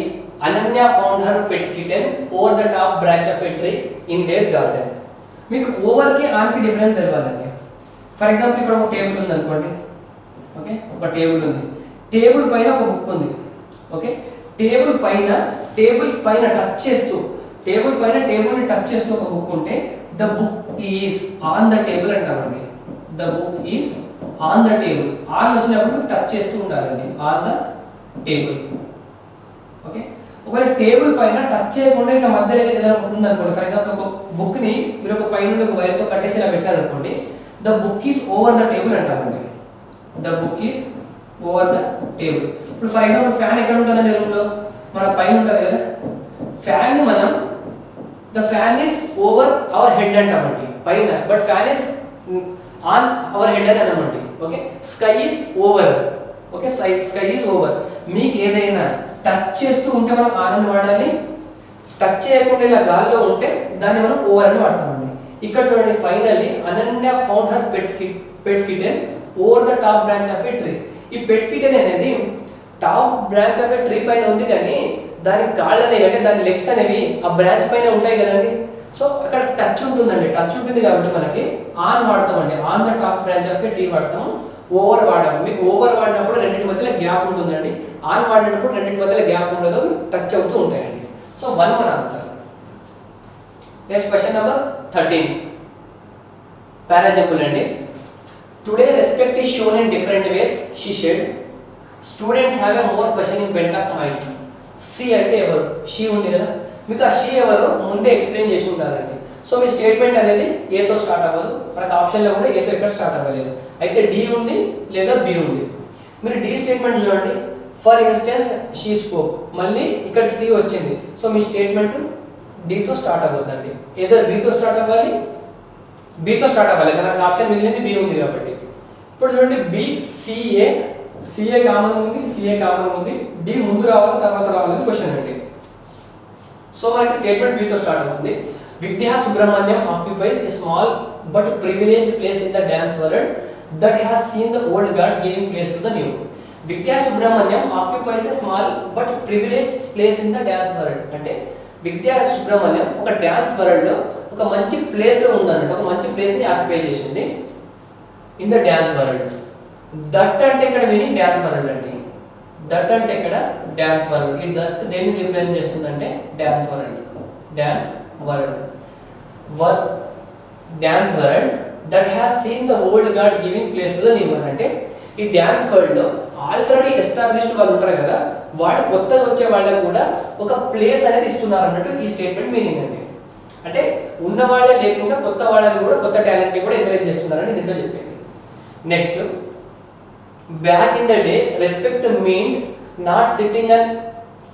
Ananya found her pet kitten over the top branch of a tree in their garden. మీకు ఓవర్కి ఆన్కి డిఫరెన్స్ తెలవాలండి. ఫర్ ఎగ్జాంపుల్ ఇక్కడ ఒక టేబుల్ ఉంది అనుకోండి. ఓకే, ఒక టేబుల్ ఉంది, టేబుల్ పైన ఒక బుక్ ఉంది. ఓకే, టేబుల్ పైన టచ్ చేస్తూ టేబుల్ని టచ్ చేస్తూ ఒక బుక్ ఉంటే the book is on the table అంటామండి. The book is on the table. On వచ్చినప్పుడు టచ్ చేస్తూ ఉండాలండి, ఆన్ ద టేబుల్. ఓకే, ఒకవేళ టేబుల్ పైన టచ్ చేయకుండా ఇట్లా మధ్యలో ఏదైనా ఉందనుకోండి, ఫర్ ఎగ్జాంపుల్ ఒక బుక్ని మీరు ఒక పైన ఒక వైర్తో కట్టేసి ఇలా పెట్టారనుకోండి, the book is over the table అంటామండి. The book is over the table. ఇప్పుడు ఫర్ ఎగ్జాంపుల్ ఫ్యాన్ ఎక్కడ ఉంటుందండి రూమ్లో, మన పైన ఉంటుంది కదా, ఫ్యాన్ని మనం the fan is over our head అంటామండి పైన, but fan is on our head అని అనమండి. Okay, sky is over. Okay, sky is over. మీకు ఏదైనా టచ్ చేస్తూ ఉంటే మనం ఆన్ అని వాడాలి, టచ్ చేయకుండా ఇలా గాల్లో ఉంటే దాన్ని మనం ఓవర్ అని వాడతామండి. ఇక్కడ చూడండి, finally Ananya found her pet kitten over the top branch of a tree. ఈ పెట్ కిటెన్ అనేది top branch of a tree పైన ఉంది, కానీ దాని కాళ్ళు అనేవి అంటే దాని లెగ్స్ అనేవి ఆ బ్రాంచ్ పైన ఉంటాయి కదండి. సో అక్కడ టచ్ ఉంటుందండి, టచ్ ఉంటుంది కాబట్టి మనకి ఆన్ వాడతామండి. On the top branch of a tree వాడతాము, ఓవర్ వాడము. మీకు ఓవర్ వాడినప్పుడు రెండింటి మధ్యలో గ్యాప్ ఉంటుందండి, ఆన్ వాడినప్పుడు రెండింటి మధ్యలో గ్యాప్ ఉండదు, టచ్ అవుతూ ఉంటాయండి. సో 1 మన answer. Next question number 13. Parajumble అండి. Today respect is shown in different ways, she said. Students have a more questioning bent of mind. C అంటే ఎవరు, షీ ఉంది కదా, మీకు ఆ షీ ఎవరు ముందే ఎక్స్ప్లెయిన్ చేసి ఉండాలండి. సో మీ స్టేట్మెంట్ అనేది ఏతో స్టార్ట్ అవ్వదు, మనకు ఆప్షన్లో కూడా ఏతో ఎక్కడ స్టార్ట్ అవ్వలేదు. అయితే డి ఉంది లేదా బి ఉంది. మీరు డి స్టేట్మెంట్ చూడండి, ఫర్ ఇన్స్టెన్స్ షీ స్పోక్, మళ్ళీ ఇక్కడ సి వచ్చింది. సో మీ స్టేట్మెంట్ డితో స్టార్ట్ అవ్వద్దండి, ఏదో బితో స్టార్ట్ అవ్వాలి, బితో స్టార్ట్ అవ్వాలి. మనకు ఆప్షన్ మిగిలింది బి ఉంది కాబట్టి. ఇప్పుడు చూడండి, బి సిఏ కామన్ ఉంది, డి ముందు రావాలి తర్వాత రావాలని క్వశ్చన్ అండి. సో మనకి స్టేట్మెంట్ బితో స్టార్ట్ అవుతుంది. విద్యా Subrahmanyam occupies a small but privileged place in the dance world that has seen the old guard giving place to the new. Vidya Subramanyam occupies a small but privileged place in the dance world. అంటే విద్యా సుబ్రహ్మణ్యం ఒక dance world లో ఒక మంచి place లో ఉందన్నట్టు, ఒక మంచి place ని ఆక్యుపై చేసింది in the dance world. That అంటే ఇక్కడ మీనింగ్ డాన్స్ వరల్డ్ అండి. దట్ అంటే ఇక్కడ డాన్స్ వరల్డ్. ఈ దట్ దేన్ని రిప్రజెంట్ చేస్తుందంటే dance world. Dance world that has seen the old guard giving place to the new one. అంటే ఈ డ్యాన్స్ వరల్డ్ లో ఆల్రెడీ ఎస్టాబ్లిష్డ్ వాళ్ళు ఉంటారు కదా, వాడు కొత్తగా వచ్చే వాళ్ళకి కూడా ఒక ప్లేస్ అనేది ఇస్తున్నారు అన్నట్టు ఈ స్టేట్మెంట్ మీనింగ్ అండి. అంటే ఉన్న వాళ్ళే లేకుండా కొత్త వాళ్ళని కూడా, కొత్త టాలెంట్ ని కూడా ఎంకరేజ్ చేస్తున్నారని దీంట్లో చెప్పింది. Next, back in the day respect mean not sitting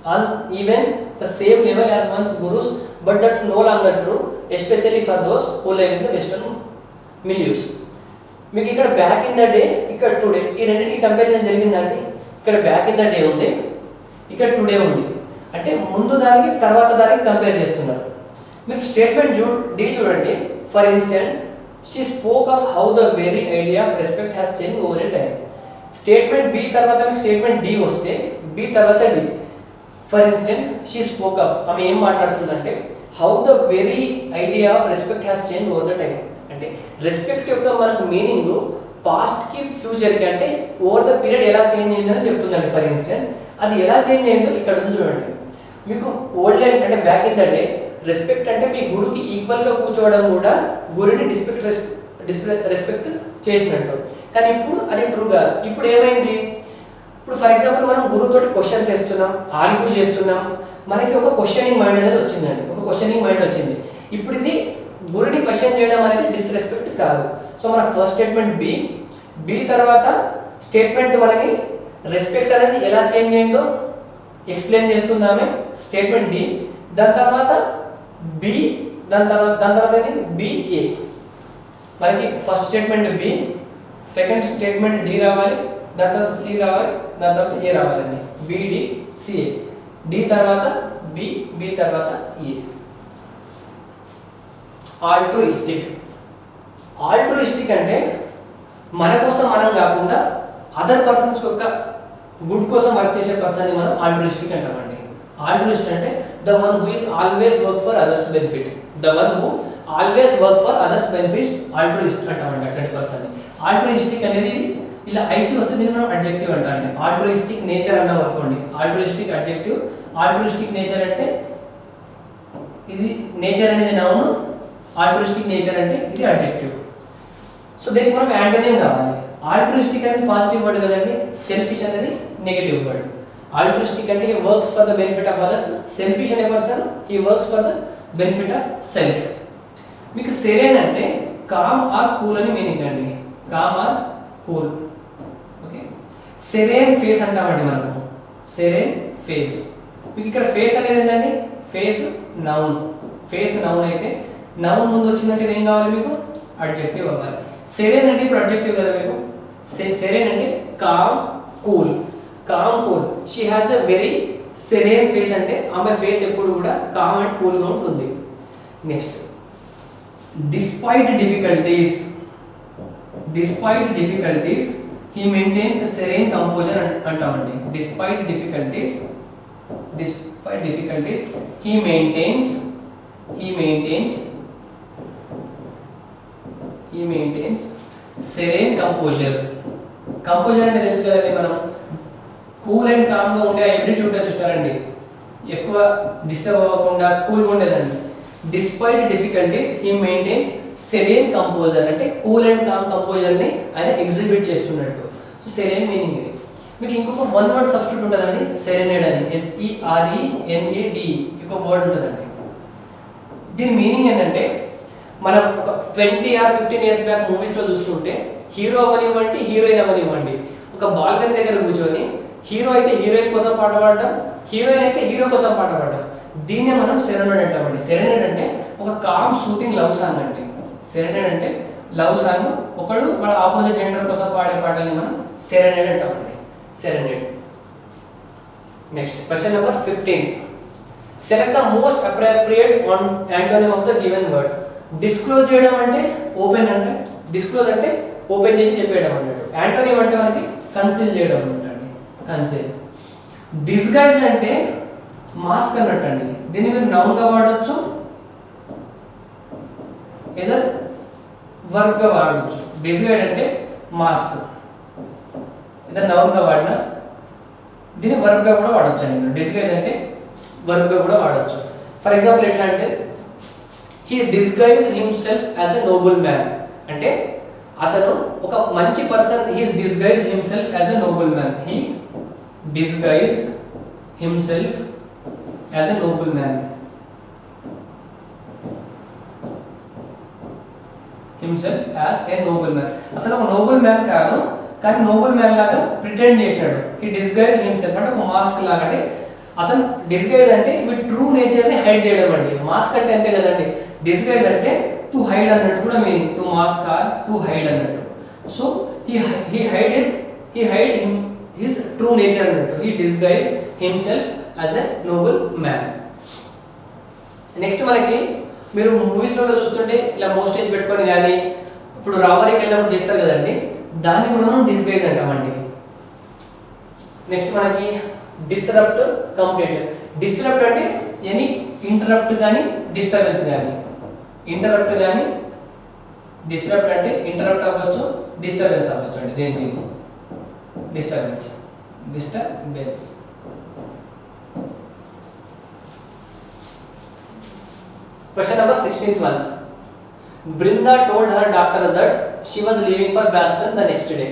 on even the same level as one's gurus, but that's no longer true, especially for those who live in the western milieux. మీకు ఇక్కడ back in the day, ఇక్కడ today, ఈ రెండింటికి comparison జరిగిందండి. ఇక్కడ back in the day ఉంది, ఇక్కడ today ఉంది. అంటే ముందు దానికి తర్వాత దానికి కంపేర్ చేస్తున్నారు. మీరు స్టేట్మెంట్ డి చూడండి, for instance she spoke of how the very idea of respect has change over a time. Statement B తర్వాత మీకు స్టేట్మెంట్ డి వస్తే బి తర్వాత D. For instance she spoke of, ఆమె ఏం మాట్లాడుతుందంటే how the very idea of respect has change over the time. అంటే respect యొక్క మనకు మీనింగ్ పాస్ట్ కి ఫ్యూచర్ కి అంటే ఓవర్ ద పీరియడ్ ఎలా చేంజ్ అయిందని చెప్తుందండి. ఫర్ ఇన్స్టెన్స్ అది ఎలా చేంజ్ అయిందో ఇక్కడ ఉంది చూడండి. మీకు ఓల్డెన్ అంటే back in the day respect అంటే మీ గురుకి ఈక్వల్ గా కూర్చోవడం కూడా గురుని రెస్పెక్ట్ చేసినట్టు. కానీ ఇప్పుడు అది ట్రూ కాదు. ఇప్పుడు ఏమైంది, ఇప్పుడు ఫర్ ఎగ్జాంపుల్ మనం గురువుతోటి క్వశ్చన్స్ వేస్తున్నాం, ఆర్గ్యూ చేస్తున్నాం, మనకి ఒక క్వశ్చనింగ్ మైండ్ అనేది వచ్చిందండి, ఒక క్వశ్చనింగ్ మైండ్ వచ్చింది. ఇప్పుడు ఇది గురుని క్వశ్చన్ చేయడం అనేది డిస్రెస్పెక్ట్ కాదు. సో మన ఫస్ట్ స్టేట్మెంట్ బి తర్వాత స్టేట్మెంట్ మనకి రెస్పెక్ట్ అనేది ఎలా చేంజ్ అయిందో ఎక్స్ప్లెయిన్ చేస్తున్నామే స్టేట్మెంట్ డి. దాని తర్వాత బి, దాని తర్వాత బిఏ. మనకి first statement B, second statement D రావాలి, దాని తర్వాత సి రావాలి, దాని తర్వాత ఏ రావాలండి. బిడి సిఏ, డి తర్వాత బి తర్వాత ఏ. ఆల్ట్రూయిస్టిక్ అంటే మన కోసం మనం కాకుండా అదర్ పర్సన్స్ యొక్క గుడ్ కోసం వర్క్ చేసే పర్సన్ని మనం ఆల్ట్రూయిస్టిక్ అంటామండి. ఆల్ట్రూయిస్ట్ అంటే the one who is always work for others benefit. The one who always work for others benefit altruist అంటామండి అట్లాంటి పర్సన్ని. ఆల్ట్రూయిస్టిక్ అనేది ఇలా ఐసి వస్తే దీన్ని మనం అడ్జెక్టివ్ అంటారండి. ఆల్ట్రుయిస్టిక్ నేచర్ అన్నాం అనుకోండి, ఆల్ట్రుయిస్టిక్ అడ్జెక్టివ్. ఆల్ట్రుయిస్టిక్ నేచర్ అంటే ఇది నేచర్ అనేది నౌన్, ఆల్ట్రుయిస్టిక్ నేచర్ అంటే ఇది అడ్జెక్టివ్. సో దీనికి మనకు యాంటోనిమ్ కావాలి. ఆల్ట్రుయిస్టిక్ అనేది పాజిటివ్ వర్డ్ కదండి, సెల్ఫిష్ అనేది నెగటివ్ వర్డ్. ఆల్ట్రుయిస్టిక్ అంటే he works for the benefit of others, selfish అనే person he works for the benefit of self. మీకు సెరెన్ అంటే కామ్ ఆర్ కూల్ అని మీనింగ్ అండి, calm or cool. Okay, serene face అంటామండి మనము, serene face. మీకు ఇక్కడ ఫేస్ అనేది ఏంటండి, ఫేస్ నౌన్. ఫేస్ నౌన్ అయితే నౌన్ ముందు వచ్చిందంటే ఏం కావాలి మీకు, అడ్జెక్టివ్ అవ్వాలి. సెరెన్ అంటే ఇప్పుడు అడ్జెక్టివ్ కదా మీకు. సెరెన్ అంటే calm cool, calm cool. She has a very serene face అంటే ఆమె ఫేస్ ఎప్పుడు కూడా కామ్ అండ్ కూల్గా ఉంటుంది. Next, despite difficulties, despite difficulties he maintains serene composure అంటామండి. Despite difficulties, despite difficulties he maintains serene composure. Composure అంటే తెలుసు కదండి, మనం కూల్ అండ్ కామ్గా ఉండే ఎబిలిటీ ఉంటుంది చూస్తారండి, ఎక్కువ డిస్టర్బ్ అవ్వకుండా కూల్గా ఉండేదండి. Despite difficulties he maintains serene composer అంటే కూల్ అండ్ కామ్ కంపోజర్ని ఆయన ఎగ్జిబిట్ చేస్తున్నట్టు. సో సెరెన్ మీనింగ్ ఇది. మీకు ఇంకొక వన్ వర్డ్ సబ్స్టిట్యూట్ ఉంటుందండి, సెరెనేడ్ అని, SERENAD, ఇంకొక వర్డ్ ఉంటుందండి. దీని మీనింగ్ ఏంటంటే మనం ఒక 20 or 15 years బ్యాక్ మూవీస్లో చూస్తుంటే హీరో అవ్వనివ్వండి, హీరోయిన్ అవ్వనివ్వండి, ఒక బాల్కనీ దగ్గర కూర్చొని హీరో అయితే హీరోయిన్ కోసం పాట పాడటం, హీరోయిన్ అయితే హీరో కోసం పాట పాడటం, దీన్నే మనం సెరెనేడ్ అంటామండి. సెరెనేడ్ అంటే ఒక కామ్ సూతింగ్ లవ్ సాంగ్ అండి. సెరెనేడ్ అంటే లవ్ సాంగ్, ఒకళ్ళు వాళ్ళ ఆపోజిట్ జెండర్ కోసం పాడే పాటల్ని మనం సెరెనేడ్ అంటామండి, serenade. Next question number 15. Select the most appropriate antonym of the given word. Disclose చేయడం అంటే ఓపెన్ అంటే, డిస్క్లోజ్ అంటే ఓపెన్ చేసి చెప్పేయడం అన్నట్టు. యాంటోనిమ్ అంటే మనకి కన్సీల్ చేయడం అన్నట్టు, కన్సీల్. డిస్గైజ్ అంటే మాస్క్ అన్నట్టు అండి. దీన్ని మీరు నౌన్గా వాడవచ్చు, లేదా వర్బ్గా వాడవచ్చు. డిస్గైజ్ అంటే మాస్క్, లేదా నౌన్గా వాడినా దీన్ని వర్బ్గా కూడా వాడచ్చు అండి. డిస్గైజ్ అంటే వర్బ్గా కూడా వాడచ్చు. ఫర్ ఎగ్జాంపుల్ ఎట్లా అంటే he disguised himself as a noble man అంటే అతను ఒక మంచి person. He disguised himself as a noble man, he disguised himself as a noble man, himself as a noble man. అతను ఒక నోబుల్ మ్యాన్ కాదు, కానీ నోబుల్ మ్యాన్ లాగా pretend చేసినాడు. హీ డిస్గైజ్డ్ హిమ్సెల్ఫ్ అంటే ఒక మాస్క్ లాగా. అంటే అతను డిస్గైజ్ అంటే మీ ట్రూ నేచర్ని హైడ్ చేయడం అండి. మాస్క్ అంటే అంతే కదండి, డిస్గైజ్ అంటే టు హైడ్ అన్నట్టు కూడా meaning, to mask or to hide అన్నట్టు. So he hide his true nature అన్నట్టు. He disguise himself as a noble man. Next మనకి మీరు మూవీస్లో చూస్తుంటే ఇలా మోస్టేజ్ పెట్టుకొని కానీ ఇప్పుడు రాబరీకి వెళ్ళినప్పుడు చేస్తారు కదండి, దాన్ని కూడా మనం డిస్గైజ్ అంటామండి. నెక్స్ట్ మనకి డిస్రప్ట్, కంప్లీట్. డిస్రప్ట్ అంటే ఎనీ ఇంటరప్ట్ కానీ డిస్టర్బెన్స్ కానీ, ఇంటరప్ట్ కానీ డిస్రప్ట్ అంటే ఇంటరప్ట్ అవ్వచ్చు, డిస్టర్బెన్స్ అవ్వచ్చు అండి. దేని disturbance, disturbance. Question number 16th one. Brinda told her doctor that she was leaving for Boston the next day.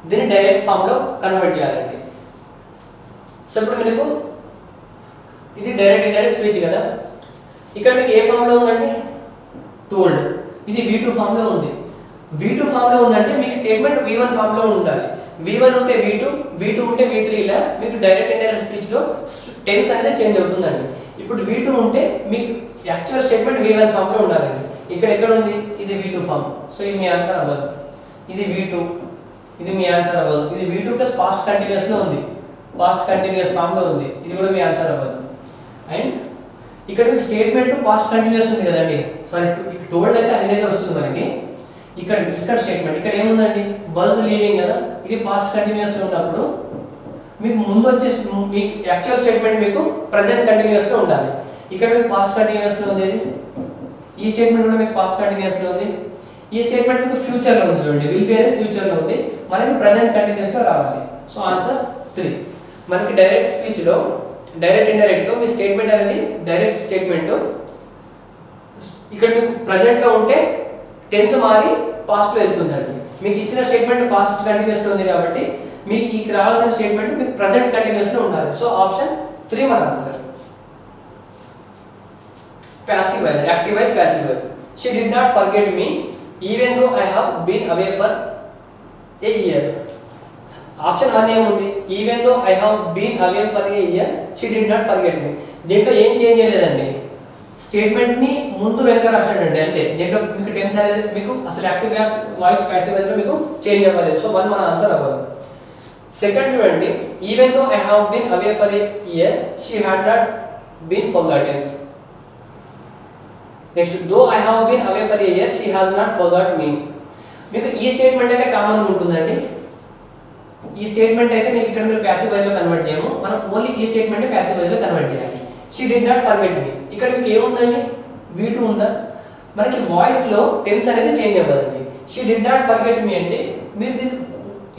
దీన్ని డైరెక్ట్ ఫామ్ లో కన్వర్ట్ చేయాలండి. సో ఇప్పుడు మీకు ఇది డైరెక్ట్ ఇండైరెక్ట్ స్పీచ్ కదా. ఇక్కడ మీకు ఏ ఫామ్ లో ఉందండి, టోల్డ్. ఇది V2 ఫామ్ లో ఉంది. V2 ఫామ్ లో ఉందంటే మీకు స్టేట్మెంట్ V1 ఫామ్ లో ఉండాలి. V1 ఉంటే V2, V2 ఉంటే V3. ఇలా మీకు డైరెక్ట్ ఇండైరెక్ట్ స్పీచ్ లో టెన్స్ అనేది చేంజ్ అవుతుందండి. ఇప్పుడు V2 ఉంటే మీకు యాక్చువల్ స్టేట్మెంట్ V1 ఫామ్ లో ఉండాలండి. ఇక్కడ ఎక్కడ ఉంది, ఇది V2 ఫామ్. సో ఇది మీ ఆన్సర్ అవ్వదు. ఇది V2, ఇది మీ ఆన్సర్ అవ్వదు. ఇది V2 ప్లస్ పాస్ట్ కంటిన్యూస్ లో ఉంది, పాస్ట్ కంటిన్యూస్ ఫామ్ లో ఉంది. ఇది కూడా మీ ఆన్సర్ అవ్వదు. అండ్ ఇక్కడ మీకు స్టేట్మెంట్ పాస్ట్ కంటిన్యూస్ ఉంది కదండి. సారీ, టోల్డ్ అయితే అన్ని దగ్గర వస్తుంది మనకి. ఇక్కడ స్టేట్మెంట్ ఇక్కడ ఏముందండి, వాజ్ లీవింగ్ కదా. ఇది పాస్ట్ కంటిన్యూస్ లో ఉన్నప్పుడు మీకు ముందు వచ్చే మీ యాక్చువల్ స్టేట్మెంట్ మీకు ప్రెజెంట్ కంటిన్యూస్ లో ఉండాలి. ఇక్కడ మీకు పాస్ట్ కంటిన్యూస్ లో ఉంది. ఈ స్టేట్మెంట్ కూడా మీకు పాస్ట్ కంటిన్యూస్ లో ఉంది. ఈ స్టేట్మెంట్ మీకు ఫ్యూచర్ లో ఉంది చూడండి, విల్ బి అనేది ఫ్యూచర్ లో ఉంది. మనకి ప్రజెంట్ కంటిన్యూస్గా రావాలి. So answer 3. మనకి డైరెక్ట్ స్పీచ్లో డైరెక్ట్ ఇండైరెక్ట్లో మీ స్టేట్మెంట్ అనేది డైరెక్ట్ స్టేట్మెంట్ ఇక్కడ మీకు ప్రజెంట్లో ఉంటే టెన్స్ మారి పాస్ట్లో వెళ్తుందండి. మీకు ఇచ్చిన స్టేట్మెంట్ పాస్ట్ కంటిన్యూస్లో ఉంది కాబట్టి మీకు ఈ రావాల్సిన స్టేట్మెంట్ మీకు ప్రజెంట్ కంటిన్యూస్లో ఉండాలి. సో ఆప్షన్ 3 మన answer. Passive voice, active voice, passive voice. She did not forget me even though I have been away for a year. Option 1 ఏముంది? even though I have been away for a year she did not forget me. దీంట్లో ఏం change చేయలేదండి, statement ని ముందు వెనక రాస్తాడండి అంతే. దీంట్లో మీకు టెన్స్ అనేది మీకు అసలు యాక్టివ్ వాయిస్ ప్యాసివ్ వాయిస్ లో మీకు చేంజ్ అవ్వలేదు. సో 1 మన ఆన్సర్ అవ్వదు. సెకండ్ చూడండి, even though I have been away for a year she had not been forgotten. Next, though I have been away for a year she has not forgot me. మీకు ఈ statement అయితే common ఉంటుందండి. ఈ statement అయితే మీకు ఇక్కడ మీరు passive voice లో కన్వర్ట్ చేయము, మనం ఓన్లీ ఈ స్టేట్మెంట్ ప్యాసివ్ వాయిస్ లో కన్వర్ట్ చేయాలి. she did not forget me. ఇక్కడ మీకు ఏముందండి, V2 ఉందా? మనకి వాయిస్ లో టెన్స్ అనేది చేంజ్ అవ్వదండి. she did not forget me అంటే మీరు దీన్ని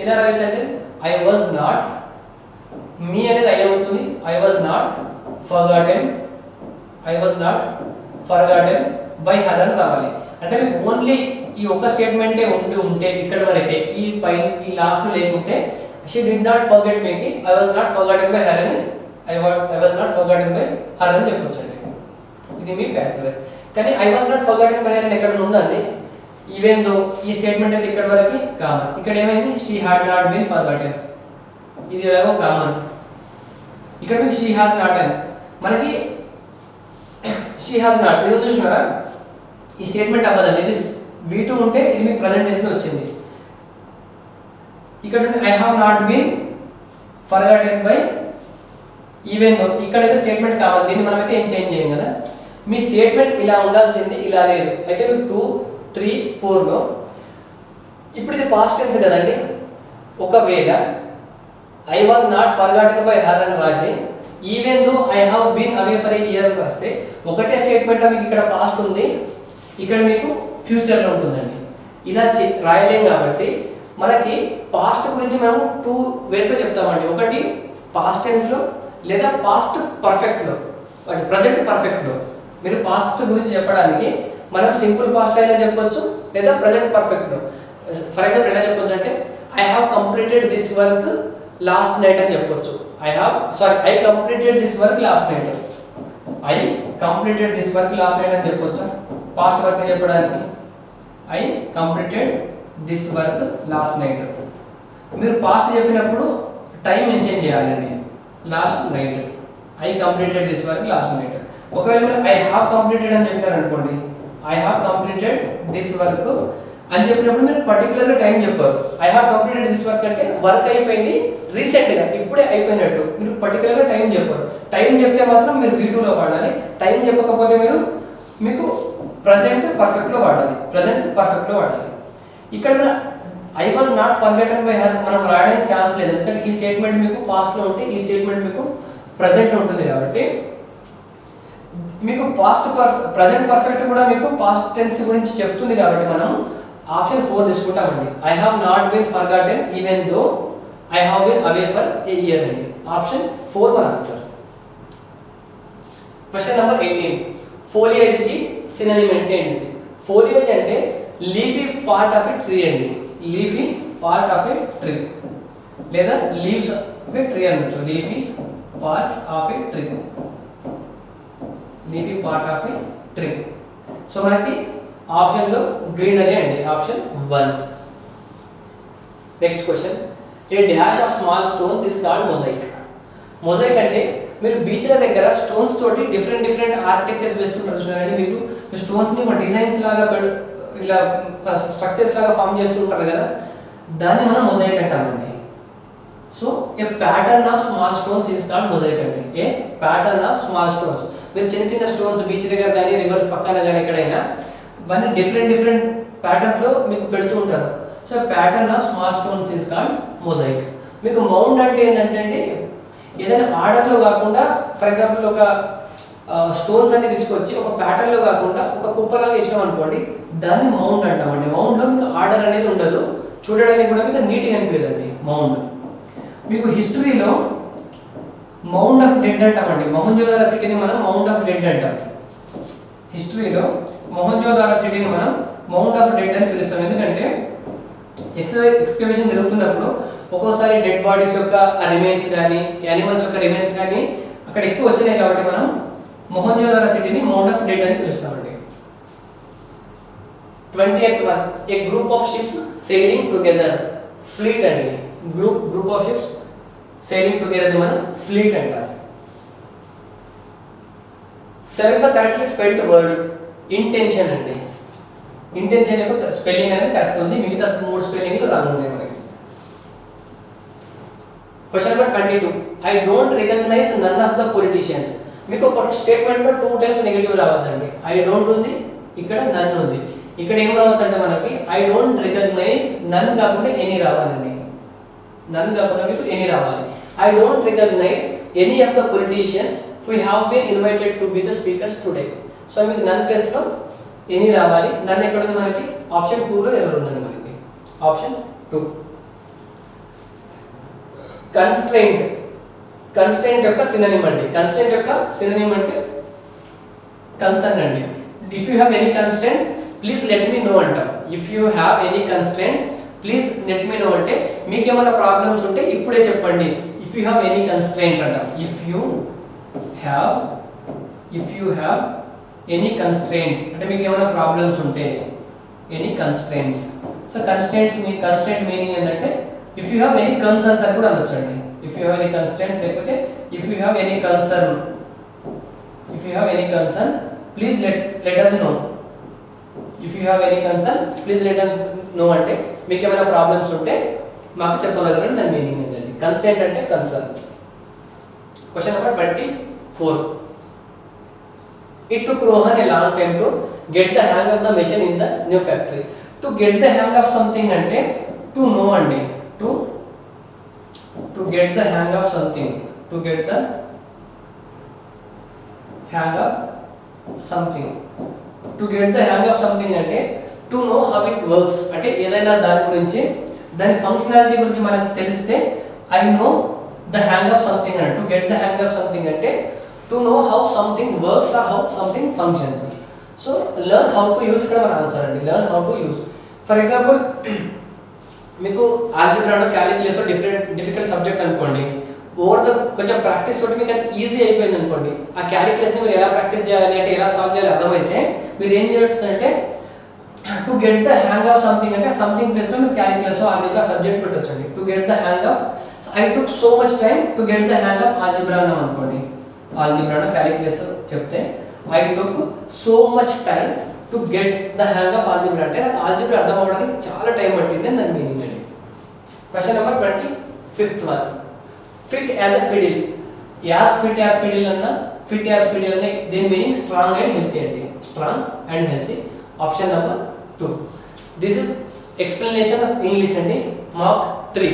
ఎలా రాయొచ్చు అంటే I was not, me అనేది I అవుతుంది, I was not forgotten, I was not forgotten by her అని రావాలి. అంటే మీకు ఓన్లీ ఈ ఒక్క స్టేట్మెంటే ఉంటే ఇక్కడ వరకే ఈ పైన ఈ లాస్ట్ లేకుంటే she did not forget me కి I was not forgotten by her అని I was not forgotten by her అని చెప్పొచ్చండి. ఇది మీ ప్యాసివ్. కానీ I was not forgotten by her అని ఎక్కడ ఉందండి, ఈవెన్ దో ఈ స్టేట్మెంట్ అయితే ఇక్కడ వరకు కామన్. ఇక్కడ ఏమైంది, she had not been forgotten, ఇది ఎలాగో కామన్. ఇక్కడ మీకు she has not అని మనకి she has not మీరు చూసినారా, ఈ స్టేట్మెంట్ అవ్వదండి. ఇది V2 ఉంటే ఇది మీకు ప్రజెంట్ టెన్స్ లో వచ్చింది. ఇక్కడ I have not been forgotten by even though ఇక్కడైతే స్టేట్మెంట్ కావాలి, దీన్ని మనమైతే ఏం చేంజ్ చేయం కదా. మీ స్టేట్మెంట్ ఇలా ఉండాల్సింది, ఇలా లేదు. అయితే మీకు 2, 3, 4లో ఇప్పుడు ఇది పాస్ట్ టెన్స్ కదండి. ఒకవేళ I was not forgotten by her అని రాసి even though I have been away for a year అని రాస్తే ఒకటే స్టేట్మెంట్లో మీకు ఇక్కడ పాస్ట్ ఉంది, ఇక్కడ మీకు ఫ్యూచర్లో ఉంటుందండి. ఇలా రాయలేం కాబట్టి మనకి పాస్ట్ గురించి మనం 2 వేస్లో చెప్తామండి. ఒకటి పాస్ట్ టెన్స్లో లేదా పాస్ట్ పర్ఫెక్ట్లో, అంటే ప్రజెంట్ పర్ఫెక్ట్లో. మీరు పాస్ట్ గురించి చెప్పడానికి మనం సింపుల్ పాస్ట్ అయినా చెప్పొచ్చు లేదా ప్రజెంట్ పర్ఫెక్ట్లో. ఫర్ ఎగ్జాంపుల్ ఎలా చెప్పొచ్చు అంటే I have completed this work last night అని చెప్పొచ్చు. I completed this work last night. I completed this work last night అని చెప్పొచ్చా పాస్ట్ వర్క్ చెప్పడానికి? I completed this work last night. మీరు పాస్ట్ చెప్పినప్పుడు టైం మెన్షన్ చేయాలండి, last night. I completed this work last night. ఒకవేళ మీరు I have completed అని చెప్పారు అనుకోండి, I have completed this work అని చెప్పినప్పుడు మీరు పర్టికులర్గా టైం చెప్పారు. I have completed this work అంటే వర్క్ అయిపోయింది రీసెంట్గా, ఇప్పుడే అయిపోయినట్టు. మీరు పర్టికులర్గా టైం చెప్పారు. టైం చెప్తే మాత్రం మీరు V2లో వాడాలి. టైం చెప్పకపోతే మీకు ప్రజెంట్ పర్ఫెక్ట్లో వాడాలి. ప్రజెంట్ పర్ఫెక్ట్లో వాడాలి. ఇక్కడ I was not forgotten by her మనం రాయడానికి ఛాన్స్ లేదు, ఎందుకంటే ఈ స్టేట్మెంట్ మీకు పాస్ట్లో ఉంటే ఈ స్టేట్మెంట్ మీకు ప్రజెంట్లో ఉంటుంది. కాబట్టి మీకు ప్రజెంట్ పర్ఫెక్ట్ కూడా మీకు పాస్ట్ టెన్స్ గురించి చెప్తుంది. కాబట్టి మనం ఆప్షన్ 4 తీసుకుంటామండి. I have not been forgotten even though I have been away for a year అండి. ఆప్షన్ 4 మన ఆన్సర్. క్వశ్చన్ నెంబర్ 18, ఫోలియేజ్ కి సినోనిమ్ అంటే ఏంటి? ఫోలియేజ్ అంటే leafy part of a tree అండి. Leafy part of a tree లేదా leaves of a tree అనొచ్చు. Leafy part of a tree, leafy part of a tree. So మనకి ఆప్షన్లో greenery అండి, option 1. Next question, A dash of small stones is called mosaic. Mosaic అంటే మీరు బీచ్ల దగ్గర stones తోటి different architectures వేస్తుంటారు చూడండి. మీకు స్టోన్స్ని ఒక డిజైన్స్ లాగా ఇలా స్ట్రక్చర్స్ లాగా ఫామ్ చేస్తుంటారు కదా, దాన్ని మనం మొజాయిక్ అంటామండి. So A pattern of small stones is called mosaic అండి. ఏ ప్యాటర్న్ ఆఫ్ స్మాల్ స్టోన్స్. మీరు చిన్న స్టోన్స్ బీచ్ దగ్గర కానీ రివర్ పక్కన కానీ ఎక్కడైనా ఇవన్నీ డిఫరెంట్ ప్యాటర్న్స్లో మీకు పెడుతూ ఉంటారు. So pattern of small stones is called mosaic. మీకు మౌండ్ అంటే ఏంటంటే అండి, ఏదైనా ఆర్డర్లో కాకుండా ఫర్ ఎగ్జాంపుల్ ఒక స్టోన్స్ అన్ని తీసుకొచ్చి ఒక ప్యాటర్న్లో కాకుండా ఒక కుప్పలాగా ఇచ్చినాం అనుకోండి, దాన్ని మౌండ్ అంటామండి. మౌండ్లో మీకు ఆర్డర్ అనేది ఉండదు, చూడడానికి కూడా మీకు నీట్గా అనిపించదండి మౌండ్. మీకు హిస్టరీలో మౌండ్ ఆఫ్ డెడ్ అంటామండి. మొహంజోదారో సిటీని మనం మౌండ్ ఆఫ్ డెడ్ అంటాం. హిస్టరీలో మొహంజోదారో సిటీని మనం మౌండ్ ఆఫ్ డెడ్ అని పిలుస్తాం. ఎందుకంటే ఎక్స్కవేషన్ జరుగుతున్నప్పుడు ఒక్కోసారి డెడ్ బాడీస్ యొక్క రిమైన్స్ కానీ యానిమల్స్ యొక్క రిమైన్స్ కానీ అక్కడ ఎక్కువ వచ్చినాయి కాబట్టి మనం మొహంజోదారో సిటీని మౌండ్ ఆఫ్ డెడ్ అని పిలుస్తామండి. 20th one, a group of ships sailing together, fleet అండి. group of ships sailing together ని మనం fleet అంటాం. select the correctly spelled word intention అండి. ఇంటెన్షన్ యొక్క స్పెల్లింగ్ అనేది కరెక్ట్ ఉంది, మిగతా 3 స్పెల్లింగ్లు రాంగ్ ఉన్నాయి మనకి. Question number 22, I don't recognize none of the politicians. మీకు ఒక స్టేట్మెంట్ లో 2 టైమ్స్ నెగటివ్ రావద్దండి. ఐ డోంట్ ఉంది, ఇక్కడ నన్ ఉంది. ఇక్కడ ఏం రావద్దంటే మనకి ఐ డోంట్ రికగ్నైజ్ నన్ కాకుండా ఎనీ రావాలండి. నన్ కాకుండా మీకు ఎనీ రావాలి. I don't recognize any of the politicians who have been invited to be the speakers today. So మీకు నన్ ప్లేస్ లో ఎనీ రావాలి. నన్ను ఎక్కడ ఉంది మనకి ఆప్షన్ 2 లో ఎవరు ఉందండి మనకి ఆప్షన్ 2. కన్స్ట్రెయింట్. కన్స్ట్రెయింట్ యొక్క సినోనిమ్ అండి. కన్స్ట్రెయింట్ యొక్క సినోనిమ్ అంటే కన్సర్న్ అండి. If you have any constraints please let me know అంటాం. If you have any constraints please let me know అంటే మీకు ఏమైనా ప్రాబ్లమ్స్ ఉంటే ఇప్పుడే చెప్పండి. If you have any constraint అంటాం. If you have any constraints అంటే మీకు ఏమైనా ప్రాబ్లమ్స్ ఉంటే ఎనీ కన్స్ట్రెయింట్స్. సో కన్స్ట్రెయింట్స్ మీ కన్స్ట్రెయింట్ మీనింగ్ ఏంటంటే if you have any concerns అని కూడా అనొచ్చండి. If you have any constraints లేకపోతే if you have any concern. If you have any concern please let us know. If you have any concern please let us know అంటే మీకు ఏమైనా problems ఉంటే మాకు చెప్పగలరని దాని మీనింగ్ ఏంటండి. కన్స్ట్రెయింట్ అంటే concern. Question number 24, it took Rohan a long time to get the hang of the machine in the new factory. To get the hang of something అంటే to know అండి. to get the hang of something, to get the hang of something, to get the hang of something అంటే to know how it works అంటే ఏదైనా దాని గురించి దాని functionality గురించి మనకు తెలిస్తే I know the hang of something అంటే to get the hang of something అంటే to know how something works or how something functions. So learn how to use ఇక్కడ మన ఆన్సర్ అండి. learn how to use. For example మీకు ఆల్జీబ్రాలో calculus difficult subject అనుకోండి. కొంచెం practice తోటి మీకు అది ఈజీ అయిపోయింది అనుకోండి. ఆ క్యాలిక్యులస్ని మీరు ఎలా ప్రాక్టీస్ చేయాలి అంటే ఎలా సాల్వ్ చేయాలి అర్థమైతే మీరు ఏం చేయొచ్చు అంటే to get the hang of something అంటే సంథింగ్ ప్లేస్లో మీరు క్యాలిక్యులస్ ఆల్జీబ్రా సబ్జెక్ట్ పెట్టొచ్చండి. To get the hang of I took so much time to get the hang of algebra అనుకోండి. ఆల్జీబ్రాలో క్యాలిక్యులస్ చెప్తే I took so much time to get the hang of algebra అంటే నాకు algebra అర్థం అవ్వడానికి చాలా time పట్టింది అని దాని మీనింగ్ అండి. Question number 25th one, fit as a fiddle. Fit as fiddle అన్న ఫిట్ యాజ్ ఫిడిల్ అనే దీని మీనింగ్ స్ట్రాంగ్ అండ్ హెల్తీ అండి. Strong and healthy. Option number 2. This is explanation of English అండి. మార్క్ 3.